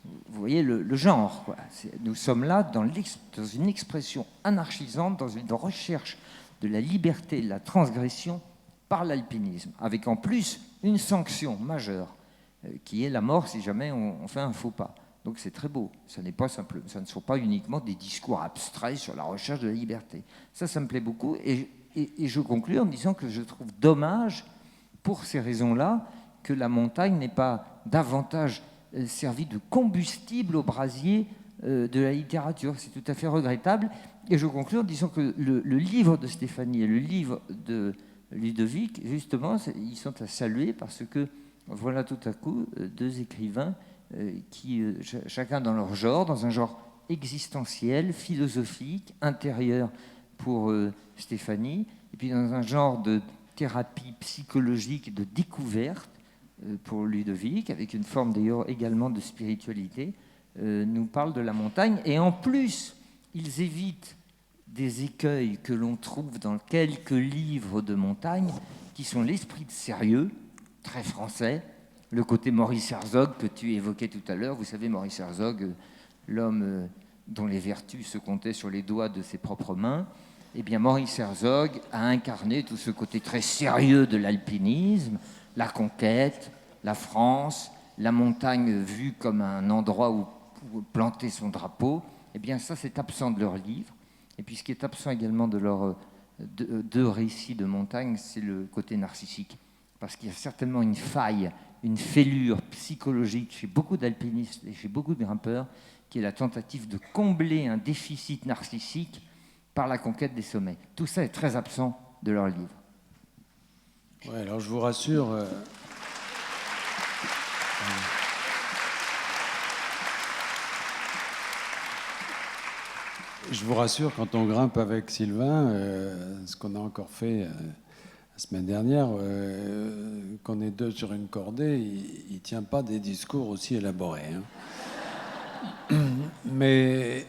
Vous voyez le genre, quoi. Nous sommes là dans une expression anarchisante, dans une recherche de la liberté, de la transgression par l'alpinisme, avec en plus une sanction majeure, qui est la mort si jamais on fait un faux pas. Donc c'est très beau. Ça ne sont pas uniquement des discours abstraits sur la recherche de la liberté. Ça me plaît beaucoup. Et je conclue en disant que je trouve dommage, pour ces raisons-là, que la montagne n'ait pas davantage servi de combustible au brasier de la littérature. C'est tout à fait regrettable. Et je conclue en disant que le livre de Stéphanie et le livre de Ludovic, justement, ils sont à saluer parce que voilà tout à coup deux écrivains qui, chacun dans leur genre, dans un genre existentiel, philosophique, intérieur pour Stéphanie, et puis dans un genre de thérapie psychologique de découverte pour Ludovic, avec une forme d'ailleurs également de spiritualité, nous parlent de la montagne. Et en plus, ils évitent des écueils que l'on trouve dans quelques livres de montagne, qui sont l'esprit de sérieux, très français, le côté Maurice Herzog que tu évoquais tout à l'heure. Vous savez, Maurice Herzog, l'homme dont les vertus se comptaient sur les doigts de ses propres mains, eh bien Maurice Herzog a incarné tout ce côté très sérieux de l'alpinisme, la conquête, la France, la montagne vue comme un endroit où planter son drapeau. Eh bien ça, c'est absent de leurs livres. Et puis ce qui est absent également de leurs deux récits de montagne, c'est le côté narcissique. Parce qu'il y a certainement une faille, une fêlure psychologique chez beaucoup d'alpinistes et chez beaucoup de grimpeurs, qui est la tentative de combler un déficit narcissique par la conquête des sommets. Tout ça est très absent de leurs livres. Ouais, alors je vous rassure. Je vous rassure, quand on grimpe avec Sylvain, ce qu'on a encore fait la semaine dernière, qu'on est deux sur une cordée, il ne tient pas des discours aussi élaborés. Hein. Mais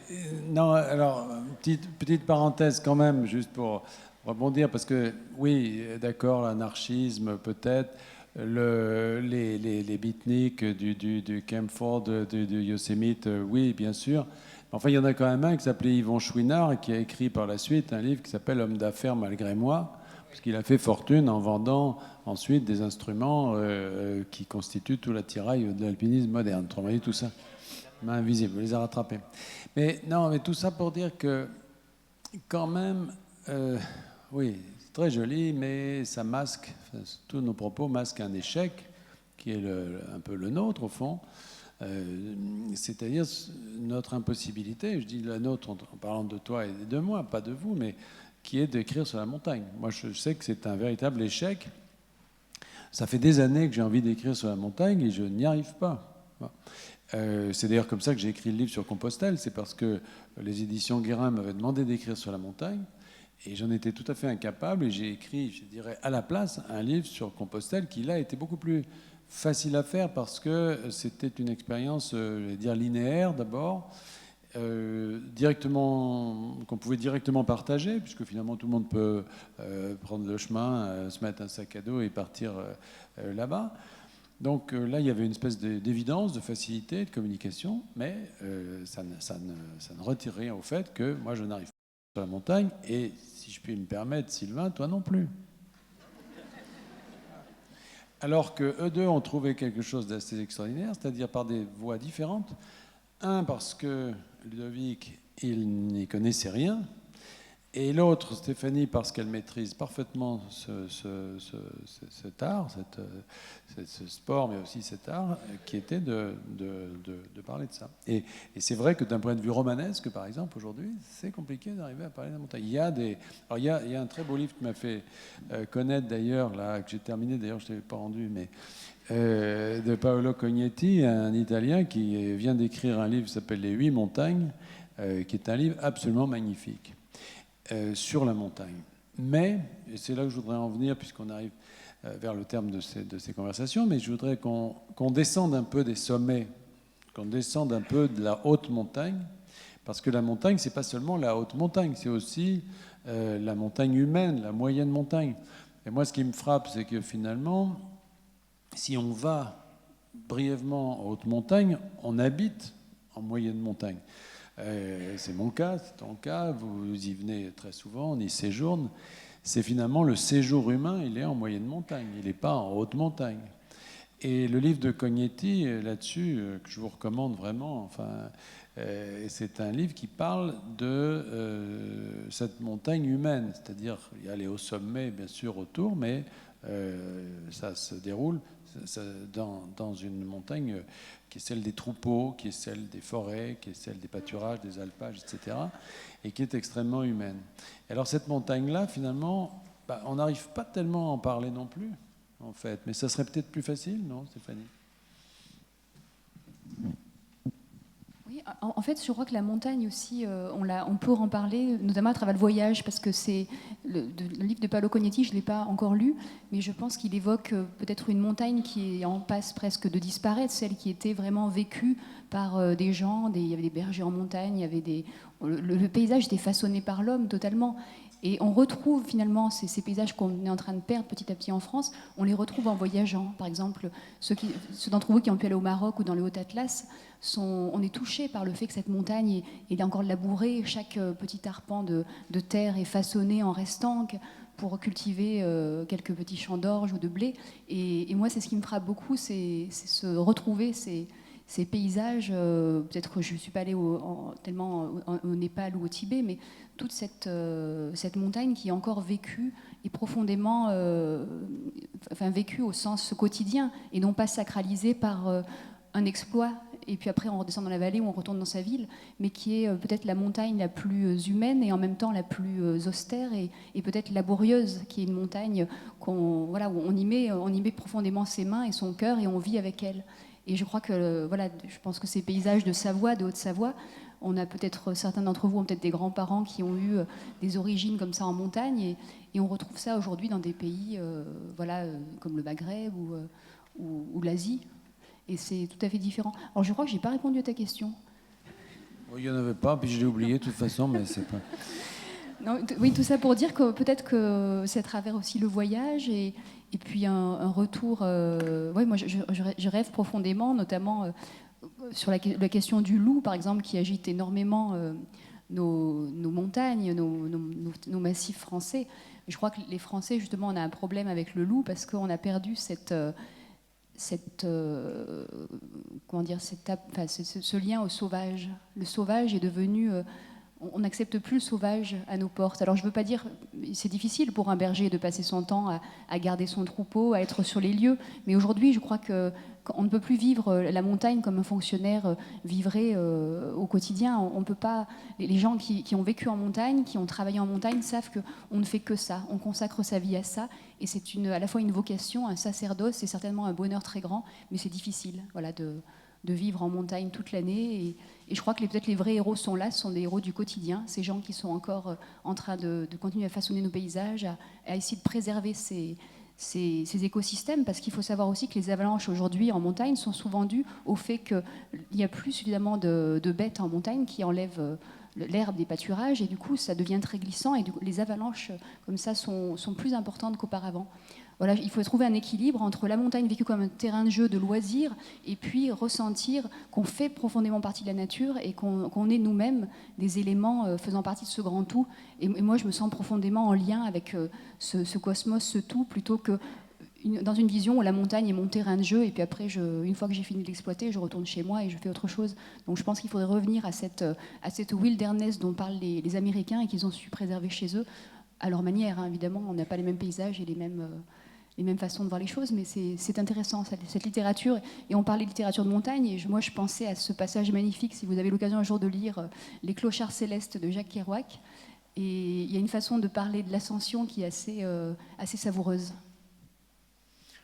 non, alors, petite parenthèse quand même, juste pour rebondir, parce que oui, d'accord, l'anarchisme peut-être, les beatniks du Camp Ford, du Yosemite, oui, bien sûr. Enfin, il y en a quand même un qui s'appelait Yvon Chouinard et qui a écrit par la suite un livre qui s'appelle « Homme d'affaires malgré moi », parce qu'il a fait fortune en vendant ensuite des instruments qui constituent tout l'attirail de l'alpinisme moderne. Autrement dit, tout ça, main invisible, vous les a rattrapés. Mais non, mais tout ça pour dire que, quand même, oui, c'est très joli, mais ça masque, enfin, tous nos propos masquent un échec qui est un peu le nôtre, au fond. C'est-à-dire notre impossibilité, je dis la nôtre en parlant de toi et de moi, pas de vous, mais qui est d'écrire sur la montagne. Moi, je sais que c'est un véritable échec. Ça fait des années que j'ai envie d'écrire sur la montagne et je n'y arrive pas. C'est d'ailleurs comme ça que j'ai écrit le livre sur Compostelle, c'est parce que les éditions Guérin m'avaient demandé d'écrire sur la montagne et j'en étais tout à fait incapable et j'ai écrit, je dirais, à la place, un livre sur Compostelle qui, là, était beaucoup plus facile à faire parce que c'était une expérience, je vais dire, linéaire d'abord, qu'on pouvait directement partager, puisque finalement tout le monde peut prendre le chemin, se mettre un sac à dos et partir là-bas. Donc là, il y avait une espèce d'évidence, de facilité, de communication, mais ça ne retire rien au fait que moi, je n'arrive pas sur la montagne, et si je puis me permettre, Sylvain, toi non plus. Alors qu'eux deux ont trouvé quelque chose d'assez extraordinaire, c'est-à-dire par des voies différentes. Un, parce que Ludovic, il n'y connaissait rien. Et l'autre, Stéphanie, parce qu'elle maîtrise parfaitement cet art, ce sport, mais aussi cet art, qui était de parler de ça. Et c'est vrai que d'un point de vue romanesque, par exemple, aujourd'hui, c'est compliqué d'arriver à parler de la montagne. Il y a un très beau livre qui m'a fait connaître, d'ailleurs, là, que j'ai terminé, d'ailleurs, je ne l'ai pas rendu, mais de Paolo Cognetti, un Italien qui vient d'écrire un livre qui s'appelle « Les 8 montagnes », qui est un livre absolument magnifique sur la montagne. Mais, et c'est là que je voudrais en venir, puisqu'on arrive vers le terme de ces conversations, mais je voudrais qu'on descende un peu des sommets, qu'on descende un peu de la haute montagne, parce que la montagne, c'est pas seulement la haute montagne, c'est aussi la montagne humaine, la moyenne montagne. Et moi, ce qui me frappe, c'est que finalement, si on va brièvement en haute montagne, on habite en moyenne montagne. C'est mon cas, c'est ton cas, vous y venez très souvent, on y séjourne. C'est finalement le séjour humain, il est en moyenne montagne, il n'est pas en haute montagne. Et le livre de Cognetti, là-dessus, que je vous recommande vraiment, enfin, c'est un livre qui parle de cette montagne humaine, c'est-à-dire il y a les hauts sommets, bien sûr, autour, mais ça se déroule dans une montagne qui est celle des troupeaux, qui est celle des forêts, qui est celle des pâturages, des alpages, etc., et qui est extrêmement humaine. Et alors cette montagne-là, finalement, on n'arrive pas tellement à en parler non plus, en fait, mais ça serait peut-être plus facile, non, Stéphanie ? Oui, en fait, je crois que la montagne aussi, on peut en parler, notamment à travers le voyage, parce que c'est le livre de Paolo Cognetti, je ne l'ai pas encore lu, mais je pense qu'il évoque peut-être une montagne qui est en passe presque de disparaître, celle qui était vraiment vécue par des gens, il y avait des bergers en montagne, il y avait le paysage était façonné par l'homme totalement. Et on retrouve finalement ces paysages qu'on est en train de perdre petit à petit en France, on les retrouve en voyageant. Par exemple, ceux d'entre vous qui ont pu aller au Maroc ou dans le Haut-Atlas, on est touché par le fait que cette montagne est encore labourée, chaque petit arpent de terre est façonné en restant pour cultiver quelques petits champs d'orge ou de blé. Et moi, c'est ce qui me frappe beaucoup, c'est se retrouver ces paysages. Peut-être que je ne suis pas allée tellement au Népal ou au Tibet, mais toute cette montagne qui est encore vécue et profondément vécue au sens quotidien et non pas sacralisée par un exploit et puis après on redescend dans la vallée ou on retourne dans sa ville, mais qui est peut-être la montagne la plus humaine et en même temps la plus austère et peut-être laborieuse, qui est une montagne où on y met profondément ses mains et son cœur et on vit avec elle. Et je crois que je pense que ces paysages de Savoie, de Haute-Savoie, on a peut-être, certains d'entre vous ont peut-être des grands-parents qui ont eu des origines comme ça en montagne, et on retrouve ça aujourd'hui dans des pays comme le Maghreb ou l'Asie. Et c'est tout à fait différent. Alors je crois que je n'ai pas répondu à ta question. Il n'y en avait pas, puis je l'ai oublié de toute façon, mais c'est pas... Non, oui, tout ça pour dire que peut-être que c'est à travers aussi le voyage et puis un retour... moi je rêve profondément, notamment sur la question du loup, par exemple, qui agite énormément nos montagnes, nos massifs français. Je crois que les Français, justement, on a un problème avec le loup parce qu'on a perdu ce lien au sauvage. Le sauvage est devenu... on n'accepte plus le sauvage à nos portes. Alors je ne veux pas dire... C'est difficile pour un berger de passer son temps à garder son troupeau, à être sur les lieux. Mais aujourd'hui, je crois qu'on ne peut plus vivre la montagne comme un fonctionnaire vivrait au quotidien. On peut pas... Les gens qui ont vécu en montagne, qui ont travaillé en montagne, savent qu'on ne fait que ça. On consacre sa vie à ça. Et c'est à la fois une vocation, un sacerdoce, c'est certainement un bonheur très grand, mais c'est difficile de vivre en montagne toute l'année. Et je crois que peut-être les vrais héros sont là, ce sont des héros du quotidien, ces gens qui sont encore en train de continuer à façonner nos paysages, à essayer de préserver ces écosystèmes, parce qu'il faut savoir aussi que les avalanches aujourd'hui en montagne sont souvent dues au fait qu'il n'y a plus suffisamment de bêtes en montagne qui enlèvent l'herbe des pâturages, et du coup ça devient très glissant, et du coup, les avalanches comme ça sont plus importantes qu'auparavant. Voilà, il faut trouver un équilibre entre la montagne vécue comme un terrain de jeu, de loisirs, et puis ressentir qu'on fait profondément partie de la nature et qu'on est nous-mêmes des éléments faisant partie de ce grand tout. Et moi, je me sens profondément en lien avec ce cosmos, ce tout, plutôt que dans une vision où la montagne est mon terrain de jeu, et puis après, une fois que j'ai fini de l'exploiter, je retourne chez moi et je fais autre chose. Donc je pense qu'il faudrait revenir à cette wilderness dont parlent les Américains et qu'ils ont su préserver chez eux, à leur manière, hein, évidemment. On n'a pas les mêmes paysages et les mêmes façons de voir les choses, mais c'est intéressant, cette littérature. Et on parlait de littérature de montagne, et moi je pensais à ce passage magnifique, si vous avez l'occasion un jour de lire Les Clochards Célestes de Jacques Kerouac. Et il y a une façon de parler de l'ascension qui est assez savoureuse.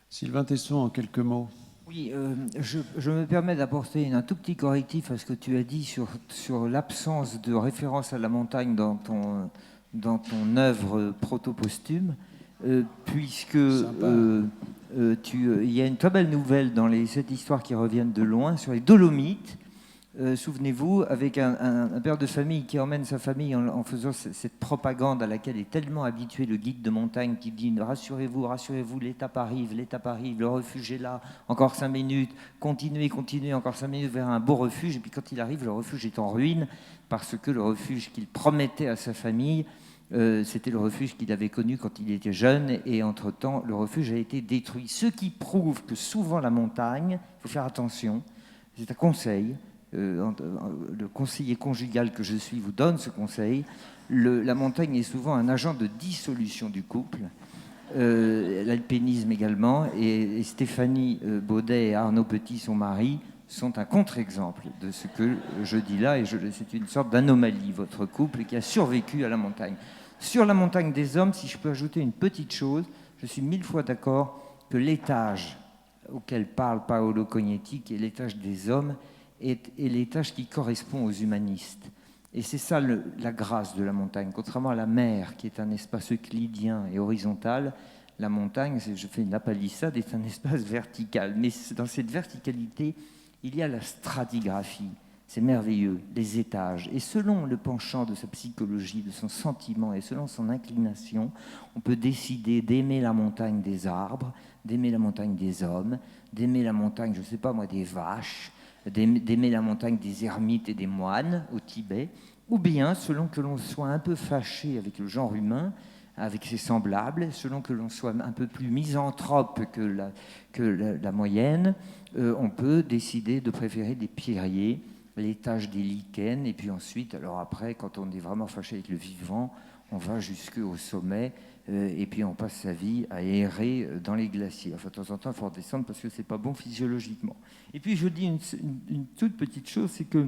Sylvain Tesson, en quelques mots. Oui, je me permets d'apporter un tout petit correctif à ce que tu as dit sur l'absence de référence à la montagne dans ton œuvre proto-posthume, puisque il y a une très belle nouvelle dans cette histoire qui reviennent de loin sur les Dolomites. Souvenez-vous, avec un père de famille qui emmène sa famille en faisant cette propagande à laquelle est tellement habitué le guide de montagne qui dit « Rassurez-vous, rassurez-vous, l'étape arrive, le refuge est là, encore 5 minutes, continuez, encore 5 minutes vers un beau refuge. » Et puis quand il arrive, le refuge est en ruine parce que le refuge qu'il promettait à sa famille, c'était le refuge qu'il avait connu quand il était jeune, et entre-temps, le refuge a été détruit. Ce qui prouve que souvent la montagne, il faut faire attention, c'est un conseil, le conseiller conjugal que je suis vous donne ce conseil. La montagne est souvent un agent de dissolution du couple, l'alpinisme également, et Stéphanie Baudet et Arnaud Petit, son mari, sont un contre-exemple de ce que je dis là, et c'est une sorte d'anomalie, votre couple, qui a survécu à la montagne. Sur la montagne des hommes, si je peux ajouter une petite chose, je suis 1000 fois d'accord que l'étage auquel parle Paolo Cognetti, qui est l'étage des hommes, est l'étage qui correspond aux humanistes. Et c'est ça la grâce de la montagne. Contrairement à la mer, qui est un espace euclidien et horizontal, la montagne, je fais une palissade, est un espace vertical. Mais dans cette verticalité, il y a la stratigraphie. C'est merveilleux, les étages. Et selon le penchant de sa psychologie, de son sentiment et selon son inclination, on peut décider d'aimer la montagne des arbres, d'aimer la montagne des hommes, d'aimer la montagne, je ne sais pas moi, des vaches, d'aimer la montagne des ermites et des moines au Tibet, ou bien, selon que l'on soit un peu fâché avec le genre humain, avec ses semblables, selon que l'on soit un peu plus misanthrope que la moyenne, on peut décider de préférer des pierriers, l'étage des lichens, et puis ensuite, alors après, quand on est vraiment fâché avec le vivant, on va jusqu'au sommet, et puis on passe sa vie à errer dans les glaciers. Enfin, de temps en temps, il faut redescendre parce que c'est pas bon physiologiquement. Et puis, je dis une toute petite chose, c'est que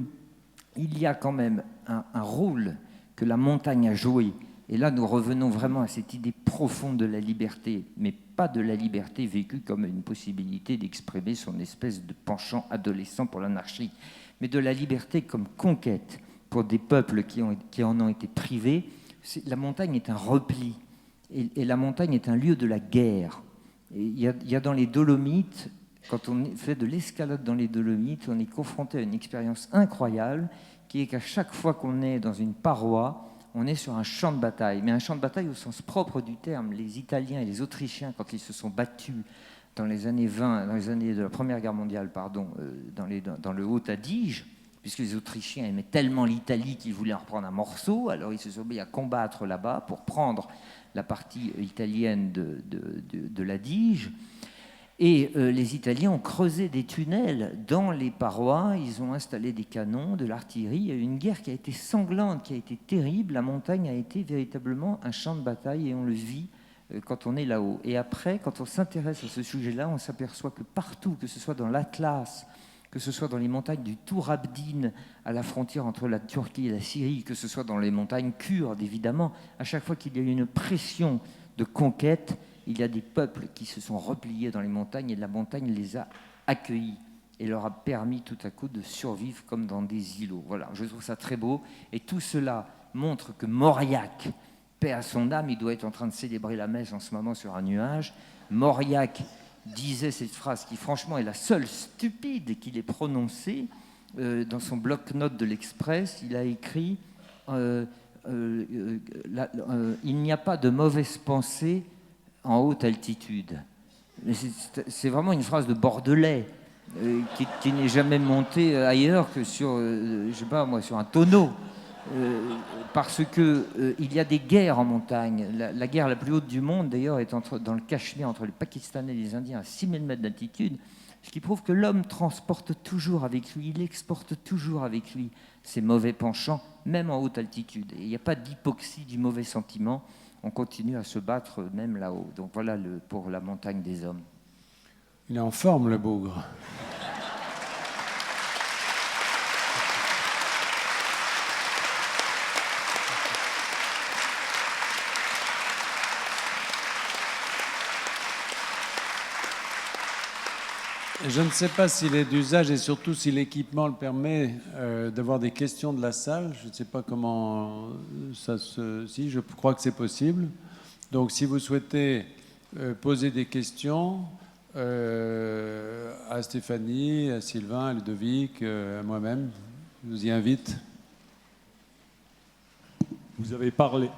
il y a quand même un rôle que la montagne a joué. Et là, nous revenons vraiment à cette idée profonde de la liberté, mais pas de la liberté vécue comme une possibilité d'exprimer son espèce de penchant adolescent pour l'anarchie, mais de la liberté comme conquête pour des peuples qui en ont été privés. La montagne est un repli, et la montagne est un lieu de la guerre. Il y a dans les Dolomites, quand on fait de l'escalade dans les Dolomites, on est confronté à une expérience incroyable, qui est qu'à chaque fois qu'on est dans une paroi, on est sur un champ de bataille, mais un champ de bataille au sens propre du terme. Les Italiens et les Autrichiens, quand ils se sont battus dans les années 20, dans les années de la Première Guerre mondiale, dans le Haut-Adige, puisque les Autrichiens aimaient tellement l'Italie qu'ils voulaient en reprendre un morceau, alors ils se sont mis à combattre là-bas pour prendre la partie italienne de l'Adige. Et les Italiens ont creusé des tunnels dans les parois, ils ont installé des canons, de l'artillerie. Il y a eu une guerre qui a été sanglante, qui a été terrible. La montagne a été véritablement un champ de bataille, et on le vit quand on est là-haut. Et après, quand on s'intéresse à ce sujet-là, on s'aperçoit que partout, que ce soit dans l'Atlas, que ce soit dans les montagnes du Tour Abdin, à la frontière entre la Turquie et la Syrie, que ce soit dans les montagnes kurdes, évidemment, à chaque fois qu'il y a eu une pression de conquête, il y a des peuples qui se sont repliés dans les montagnes, et la montagne les a accueillis et leur a permis tout à coup de survivre comme dans des îlots. Voilà, je trouve ça très beau. Et tout cela montre que Mauriac, paix à son âme, il doit être en train de célébrer la messe en ce moment sur un nuage. Mauriac disait cette phrase qui franchement est la seule stupide qu'il ait prononcée. Dans son bloc-notes de l'Express, il a écrit il n'y a pas de mauvaise pensée en haute altitude. C'est vraiment une phrase de Bordelais qui n'est jamais montée ailleurs que sur, je sais pas moi, sur un tonneau. Parce que il y a des guerres en montagne. La guerre la plus haute du monde, d'ailleurs, est dans le Cachemire, entre les Pakistanais et les Indiens, à 6000 mètres d'altitude, ce qui prouve que l'homme transporte toujours avec lui, il exporte toujours avec lui ses mauvais penchants, même en haute altitude. Et il n'y a pas d'hypoxie du mauvais sentiment. On continue à se battre même là-haut. Donc voilà pour la montagne des hommes. Il est en forme, le bougre. Je ne sais pas s'il est d'usage et surtout si l'équipement le permet d'avoir des questions de la salle. Je ne sais pas comment ça se... Si, je crois que c'est possible. Donc si vous souhaitez poser des questions à Stéphanie, à Sylvain, à Ludovic, à moi-même, je vous y invite. Vous avez parlé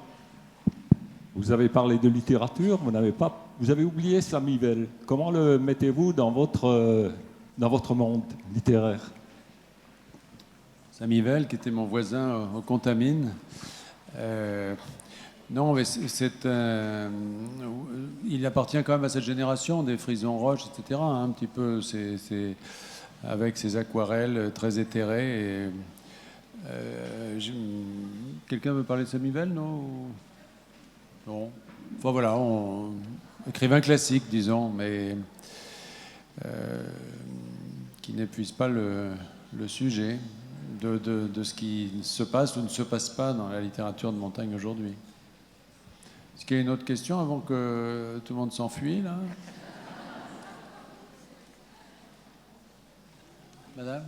de littérature, vous avez oublié Samy Vell. Comment le mettez-vous dans votre monde littéraire? Samy Vell, qui était mon voisin au Contamine. Non, mais il appartient quand même à cette génération des Frison Roche, etc. Hein, un petit peu, c'est avec ses aquarelles très éthérées. Et, quelqu'un veut parler de Samy Vell, non? Non. Enfin voilà, écrivain classique, disons, mais qui n'épuise pas le sujet de ce qui se passe ou ne se passe pas dans la littérature de montagne aujourd'hui. Est-ce qu'il y a une autre question avant que tout le monde s'enfuit, là? Madame?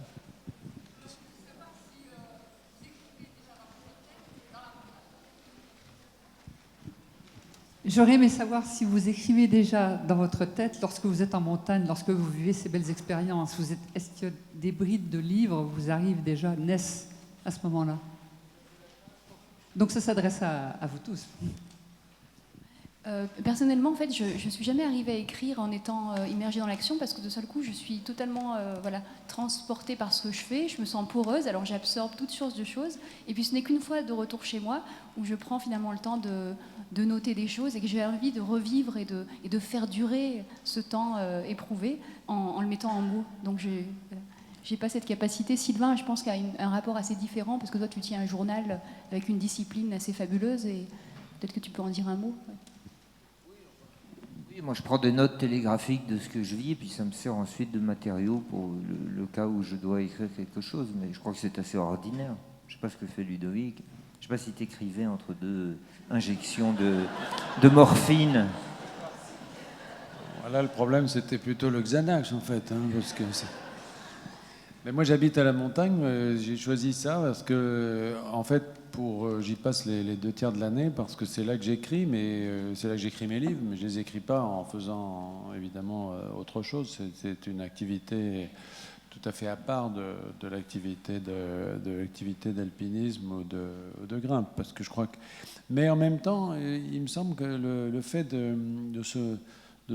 J'aurais aimé savoir si vous écrivez déjà dans votre tête, lorsque vous êtes en montagne, lorsque vous vivez ces belles expériences, est-ce que des brides de livres vous arrivent déjà, naissent à ce moment-là? Donc ça s'adresse à vous tous. Personnellement, en fait, je ne suis jamais arrivée à écrire en étant immergée dans l'action parce que de seul coup, je suis totalement transportée par ce que je fais. Je me sens poreuse, alors j'absorbe toutes sortes de choses. Et puis ce n'est qu'une fois de retour chez moi où je prends finalement le temps de noter des choses et que j'ai envie de revivre et de faire durer ce temps éprouvé en le mettant en mots. Donc j'ai pas cette capacité. Sylvain, je pense qu'il y a un rapport assez différent parce que toi, tu tiens un journal avec une discipline assez fabuleuse et peut-être que tu peux en dire un mot. Ouais. Moi, je prends des notes télégraphiques de ce que je vis, et puis ça me sert ensuite de matériau pour le cas où je dois écrire quelque chose. Mais je crois que c'est assez ordinaire. Je ne sais pas ce que fait Ludovic. Je ne sais pas si tu écrivais entre deux injections de morphine. Voilà, le problème, c'était plutôt le Xanax, en fait. Hein, parce que mais moi, j'habite à la montagne. J'ai choisi ça parce que, en fait, j'y passe les 2 tiers de l'année parce que c'est là que j'écris, mais c'est là que j'écris mes livres, mais je les écris pas en faisant évidemment autre chose. C'est une activité tout à fait à part de l'activité d'alpinisme ou de grimpe, parce que je crois que. Mais en même temps, il me semble que le fait de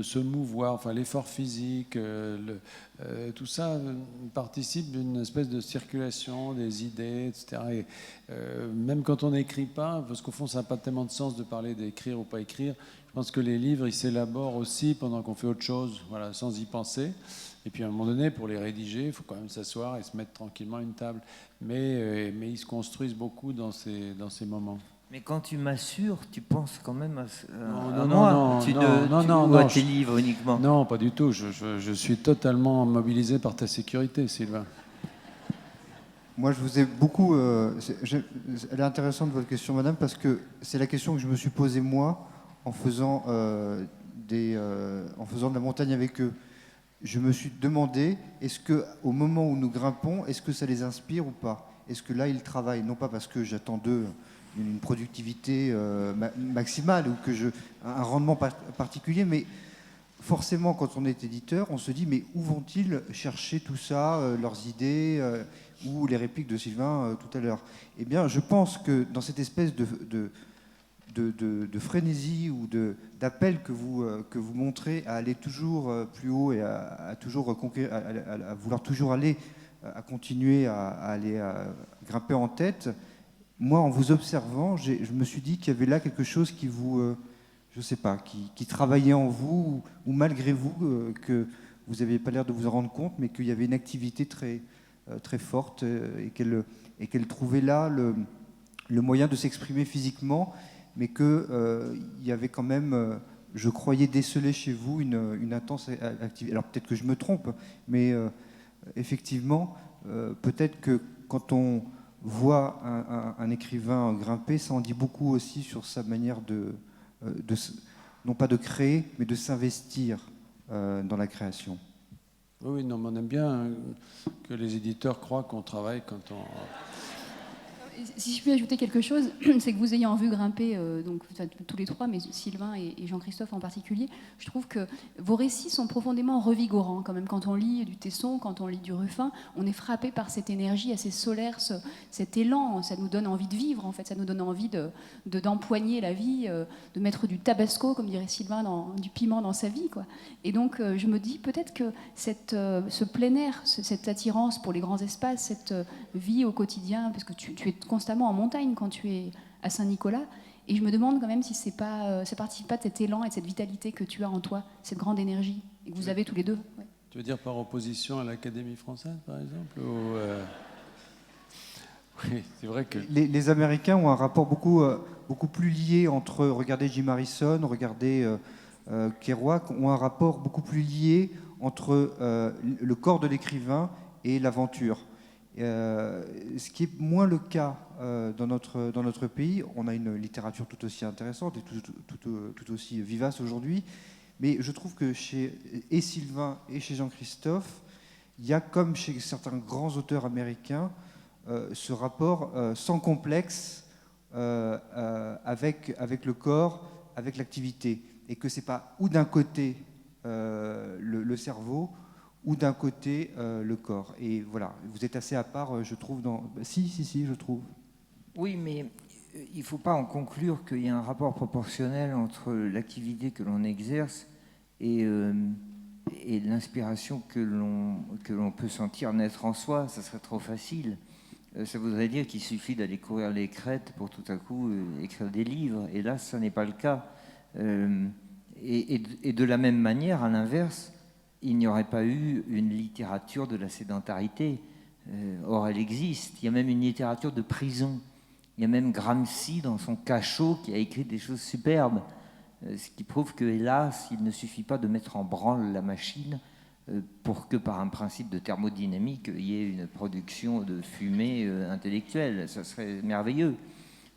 se mouvoir, enfin l'effort physique, tout ça participe d'une espèce de circulation des idées, etc. Et, même quand on n'écrit pas, parce qu'au fond ça n'a pas tellement de sens de parler d'écrire ou pas écrire, je pense que les livres ils s'élaborent aussi pendant qu'on fait autre chose, voilà, sans y penser. Et puis à un moment donné, pour les rédiger, il faut quand même s'asseoir et se mettre tranquillement à une table. Mais ils se construisent beaucoup dans ces moments. Mais quand tu m'assures, tu penses quand même à Non, moi. Non, à tes livres uniquement. Non, pas du tout. Je suis totalement mobilisé par ta sécurité, Sylvain. Moi, je vous ai beaucoup... elle est intéressante, votre question, madame, parce que c'est la question que je me suis posée, moi, en faisant de la montagne avec eux. Je me suis demandé, est-ce qu'au moment où nous grimpons, est-ce que ça les inspire ou pas? Est-ce que là, ils travaillent? Non pas parce que j'attends d'eux une productivité maximale ou un rendement particulier, mais forcément, quand on est éditeur, on se dit, mais où vont-ils chercher tout ça, leurs idées ou les répliques de Sylvain tout à l'heure? Eh bien, je pense que dans cette espèce de frénésie ou d'appel que vous montrez à aller toujours plus haut et à toujours conquérir, à vouloir toujours aller, à continuer à aller grimper en tête, moi, en vous observant, je me suis dit qu'il y avait là quelque chose qui vous, je sais pas, qui travaillait en vous, ou malgré vous, que vous n'aviez pas l'air de vous en rendre compte, mais qu'il y avait une activité très, très forte et qu'elle trouvait là le moyen de s'exprimer physiquement, mais qu'il y avait quand même, je croyais déceler chez vous une intense activité. Alors peut-être que je me trompe, mais effectivement, peut-être que quand on voit un écrivain grimper, ça en dit beaucoup aussi sur sa manière non pas de créer, mais de s'investir dans la création. Oui, non, mais on aime bien que les éditeurs croient qu'on travaille quand on... Si je puis ajouter quelque chose, c'est que vous ayant vu grimper, donc enfin, tous les trois, mais Sylvain et Jean-Christophe en particulier, je trouve que vos récits sont profondément revigorants quand même. Quand on lit du Tesson, quand on lit du Ruffin, on est frappé par cette énergie assez solaire, cet élan. Ça nous donne envie de vivre, en fait. Ça nous donne envie d'empoigner la vie, de mettre du tabasco, comme dirait Sylvain, du piment dans sa vie, quoi. Et donc, je me dis peut-être que ce plein air, cette attirance pour les grands espaces, cette vie au quotidien, parce que tu es constamment en montagne quand tu es à Saint-Nicolas, et je me demande quand même si ça participe pas de cet élan et de cette vitalité que tu as en toi, cette grande énergie, et que vous avez tous les deux. Ouais. Tu veux dire par opposition à l'Académie française, par exemple Oui, c'est vrai que... Les Américains ont un rapport beaucoup plus lié entre, regardez Jim Harrison, regardez Kerouac, ont un rapport beaucoup plus lié entre le corps de l'écrivain et l'aventure. Ce qui est moins le cas dans notre pays. On a une littérature tout aussi intéressante et tout aussi vivace aujourd'hui, mais je trouve que chez et Sylvain et chez Jean-Christophe, il y a, comme chez certains grands auteurs américains, ce rapport sans complexe avec le corps, avec l'activité, et que c'est pas ou d'un côté le cerveau ou d'un côté le corps. Et voilà, vous êtes assez à part, je trouve, Si, je trouve. Oui, mais il ne faut pas en conclure qu'il y a un rapport proportionnel entre l'activité que l'on exerce et l'inspiration que l'on peut sentir naître en soi. Ça serait trop facile. Ça voudrait dire qu'il suffit d'aller courir les crêtes pour tout à coup écrire des livres. Et là, ça n'est pas le cas. Et de la même manière, à l'inverse, il n'y aurait pas eu une littérature de la sédentarité. Or, elle existe. Il y a même une littérature de prison. Il y a même Gramsci, dans son cachot, qui a écrit des choses superbes. Ce qui prouve que, hélas, il ne suffit pas de mettre en branle la machine pour que, par un principe de thermodynamique, il y ait une production de fumée intellectuelle. Ça serait merveilleux.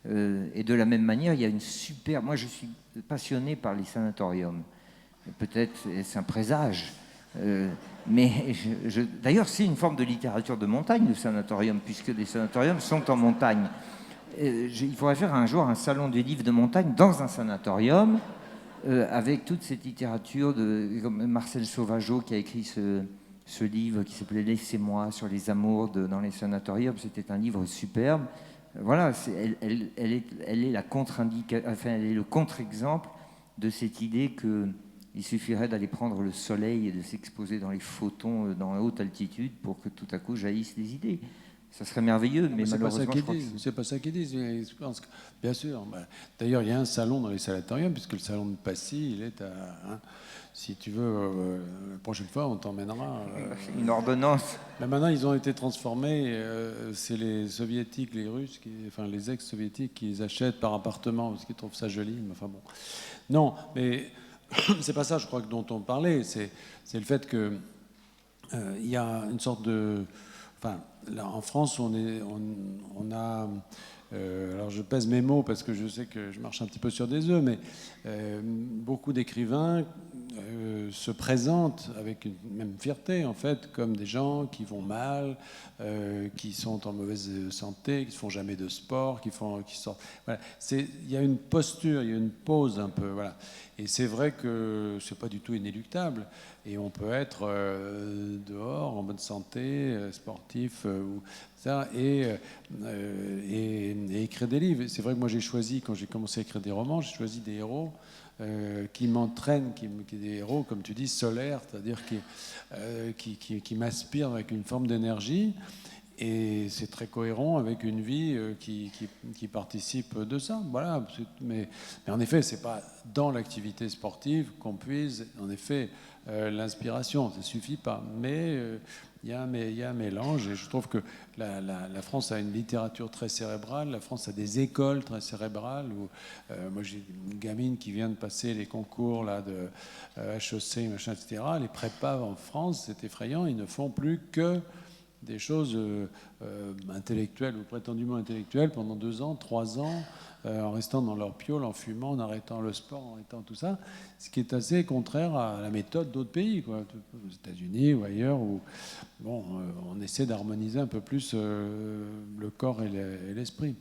Et de la même manière, il y a une super... Moi, je suis passionné par les sanatoriums. Peut-être est-ce un présage. Mais d'ailleurs, c'est une forme de littérature de montagne, le sanatorium, puisque les sanatoriums sont en montagne. Il faudrait faire un jour un salon du livre de montagne dans un sanatorium, avec toute cette littérature comme Marcel Sauvageau qui a écrit ce livre qui s'appelait Laissez-moi sur les amours dans les sanatoriums. C'était un livre superbe. Voilà, elle est le contre-exemple de cette idée qu'il suffirait d'aller prendre le soleil et de s'exposer dans les photons dans la haute altitude pour que tout à coup jaillissent les idées. Ça serait merveilleux, mais malheureusement, c'est pas ça qu'ils disent. Je pense que, bien sûr. D'ailleurs, il y a un salon dans les sanatoriums, puisque le salon de Passy, il est à... si tu veux, la prochaine fois, on t'emmènera... une ordonnance. Mais maintenant, ils ont été transformés. C'est les soviétiques, les Russes, les ex-soviétiques qui les achètent par appartement, parce qu'ils trouvent ça joli. Mais enfin bon. Non, mais c'est pas ça, je crois, dont on parlait. C'est le fait que il y a une sorte de... Enfin, là, en France, on a... alors je pèse mes mots parce que je sais que je marche un petit peu sur des œufs, mais beaucoup d'écrivains se présentent avec une même fierté, en fait, comme des gens qui vont mal, qui sont en mauvaise santé, qui ne font jamais de sport, qui sortent... Voilà. Il y a une posture, il y a une pose un peu, voilà. Et c'est vrai que c'est pas du tout inéluctable. Et on peut être dehors, en bonne santé, sportif, et écrire des livres. C'est vrai que moi j'ai choisi, quand j'ai commencé à écrire des romans, j'ai choisi des héros qui m'entraînent, des héros, comme tu dis, solaires, c'est-à-dire qui m'aspirent avec une forme d'énergie. Et c'est très cohérent avec une vie qui participe de ça. Voilà. Mais en effet, c'est pas dans l'activité sportive qu'on puise, en effet, l'inspiration. Ça suffit pas. Mais il y a un mélange. Et je trouve que la France a une littérature très cérébrale. La France a des écoles très cérébrales. Moi, j'ai une gamine qui vient de passer les concours là, de HEC, machin, etc. Les prépas en France, c'est effrayant. Ils ne font plus que des choses intellectuelles ou prétendument intellectuelles pendant 2 ans, 3 ans, en restant dans leur piole, en fumant, en arrêtant le sport, en arrêtant tout ça, ce qui est assez contraire à la méthode d'autres pays, quoi, aux États-Unis ou ailleurs, où bon, on essaie d'harmoniser un peu plus le corps et l'esprit.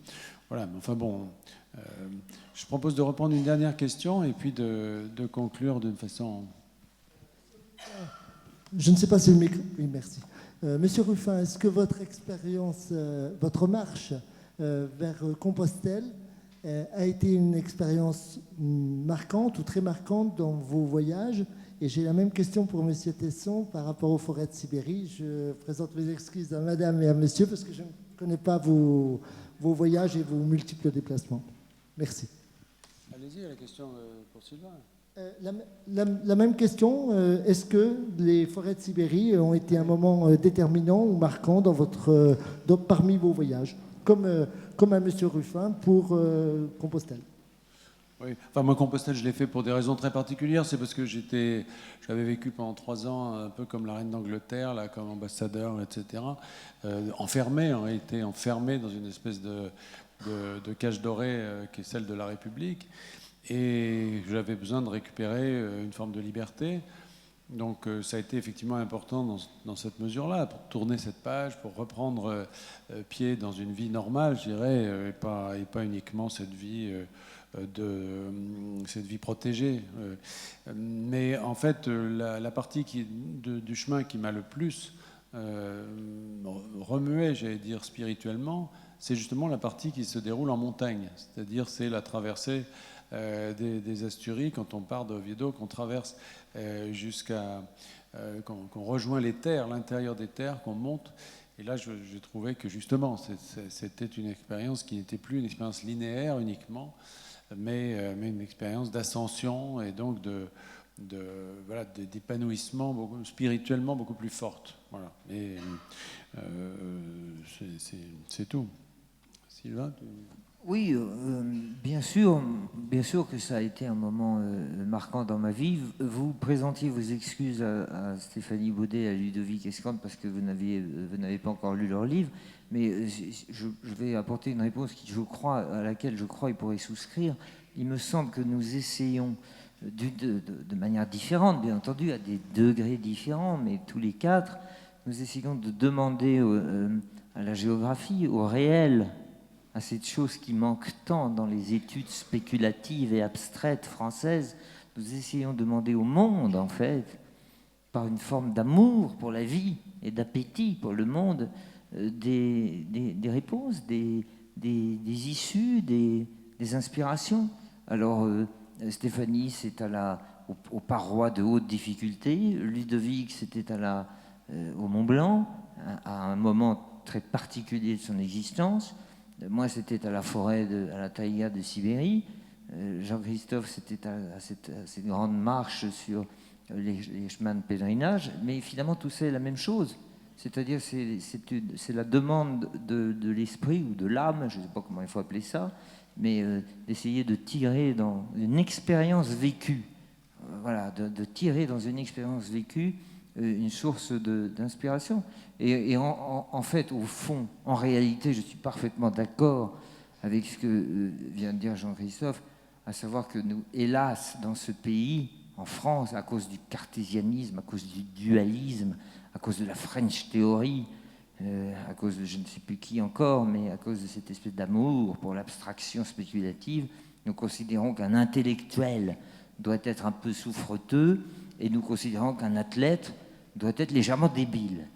Voilà, mais enfin bon, je propose de reprendre une dernière question et puis de conclure d'une façon... Je ne sais pas si le micro... Oui, merci. Monsieur Ruffin, est-ce que votre expérience, votre marche vers Compostelle a été une expérience marquante ou très marquante dans vos voyages? Et j'ai la même question pour Monsieur Tesson par rapport aux forêts de Sibérie. Je présente mes excuses à Madame et à Monsieur parce que je ne connais pas vos voyages et vos multiples déplacements. Merci. Allez-y, la question pour Sylvain. La même question, est-ce que les forêts de Sibérie ont été un moment déterminant ou marquant parmi vos voyages, comme à M. Ruffin pour Compostelle? Oui. Enfin, moi, Compostelle, je l'ai fait pour des raisons très particulières. C'est parce que j'avais vécu pendant 3 ans un peu comme la reine d'Angleterre, là, comme ambassadeur, etc. Enfermé, en réalité, enfermé dans une espèce de cage dorée qui est celle de la République. Et j'avais besoin de récupérer une forme de liberté. Donc ça a été effectivement important dans cette mesure-là, pour tourner cette page, pour reprendre pied dans une vie normale, je dirais, et pas uniquement cette vie protégée. Mais en fait, la partie du chemin qui m'a le plus remué, j'allais dire, spirituellement, c'est justement la partie qui se déroule en montagne. C'est-à-dire, c'est la traversée des Asturies, quand on part d'Oviedo, qu'on traverse qu'on rejoint les terres, l'intérieur des terres, qu'on monte. Et là, j'ai trouvé que justement, c'était une expérience qui n'était plus une expérience linéaire uniquement, mais une expérience d'ascension et donc d'épanouissement spirituellement beaucoup plus forte. Voilà. Et c'est tout. Sylvain, Oui, bien sûr que ça a été un moment marquant dans ma vie. Vous présentiez vos excuses à Stéphanie Baudet et à Ludovic Escande parce que vous n'avez pas encore lu leur livre, mais je vais apporter une réponse à laquelle je crois ils pourraient souscrire. Il me semble que nous essayons de manière différente, bien entendu, à des degrés différents, mais tous les 4, nous essayons de demander à la géographie, au réel, à cette chose qui manque tant dans les études spéculatives et abstraites françaises, nous essayons de demander au monde, en fait, par une forme d'amour pour la vie et d'appétit pour le monde, des réponses, des issues, des inspirations. Alors, Stéphanie, c'est aux parois de haute difficulté. Ludovic, c'était au Mont Blanc, à un moment très particulier de son existence. Moi, c'était à la forêt, à la taïga de Sibérie. Jean-Christophe, c'était à cette grande marche sur les chemins de pèlerinage. Mais finalement, tout ça est la même chose. C'est-à-dire, c'est la demande de l'esprit ou de l'âme, je ne sais pas comment il faut appeler ça, mais d'essayer de tirer dans une expérience vécue. Voilà, de tirer dans une expérience vécue une source d'inspiration. Et en fait, au fond, en réalité, je suis parfaitement d'accord avec ce que vient de dire Jean-Christophe, à savoir que nous, hélas, dans ce pays, en France, à cause du cartésianisme, à cause du dualisme, à cause de la French Theory, à cause de je ne sais plus qui encore, mais à cause de cette espèce d'amour pour l'abstraction spéculative, nous considérons qu'un intellectuel doit être un peu souffreteux et nous considérons qu'un athlète doit être légèrement débile.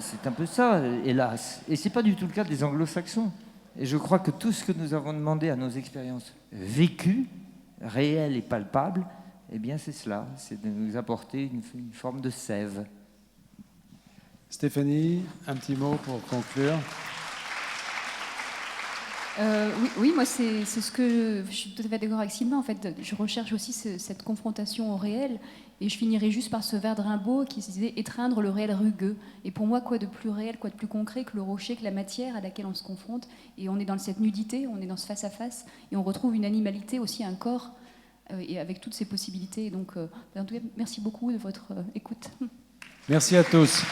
C'est un peu ça, hélas. Et ce n'est pas du tout le cas des anglo-saxons. Et je crois que tout ce que nous avons demandé à nos expériences vécues, réelles et palpables, eh bien c'est cela, c'est de nous apporter une forme de sève. Stéphanie, un petit mot pour conclure. Oui, moi c'est ce que je suis tout à fait d'accord avec Sylvain. En fait, je recherche aussi cette confrontation au réel, et je finirai juste par ce vers de Rimbaud qui disait étreindre le réel rugueux. Et pour moi, quoi de plus réel, quoi de plus concret que le rocher, que la matière à laquelle on se confronte, et on est dans cette nudité, on est dans ce face à face, et on retrouve une animalité aussi, un corps, et avec toutes ces possibilités. Donc, en tout cas, merci beaucoup de votre écoute. Merci à tous.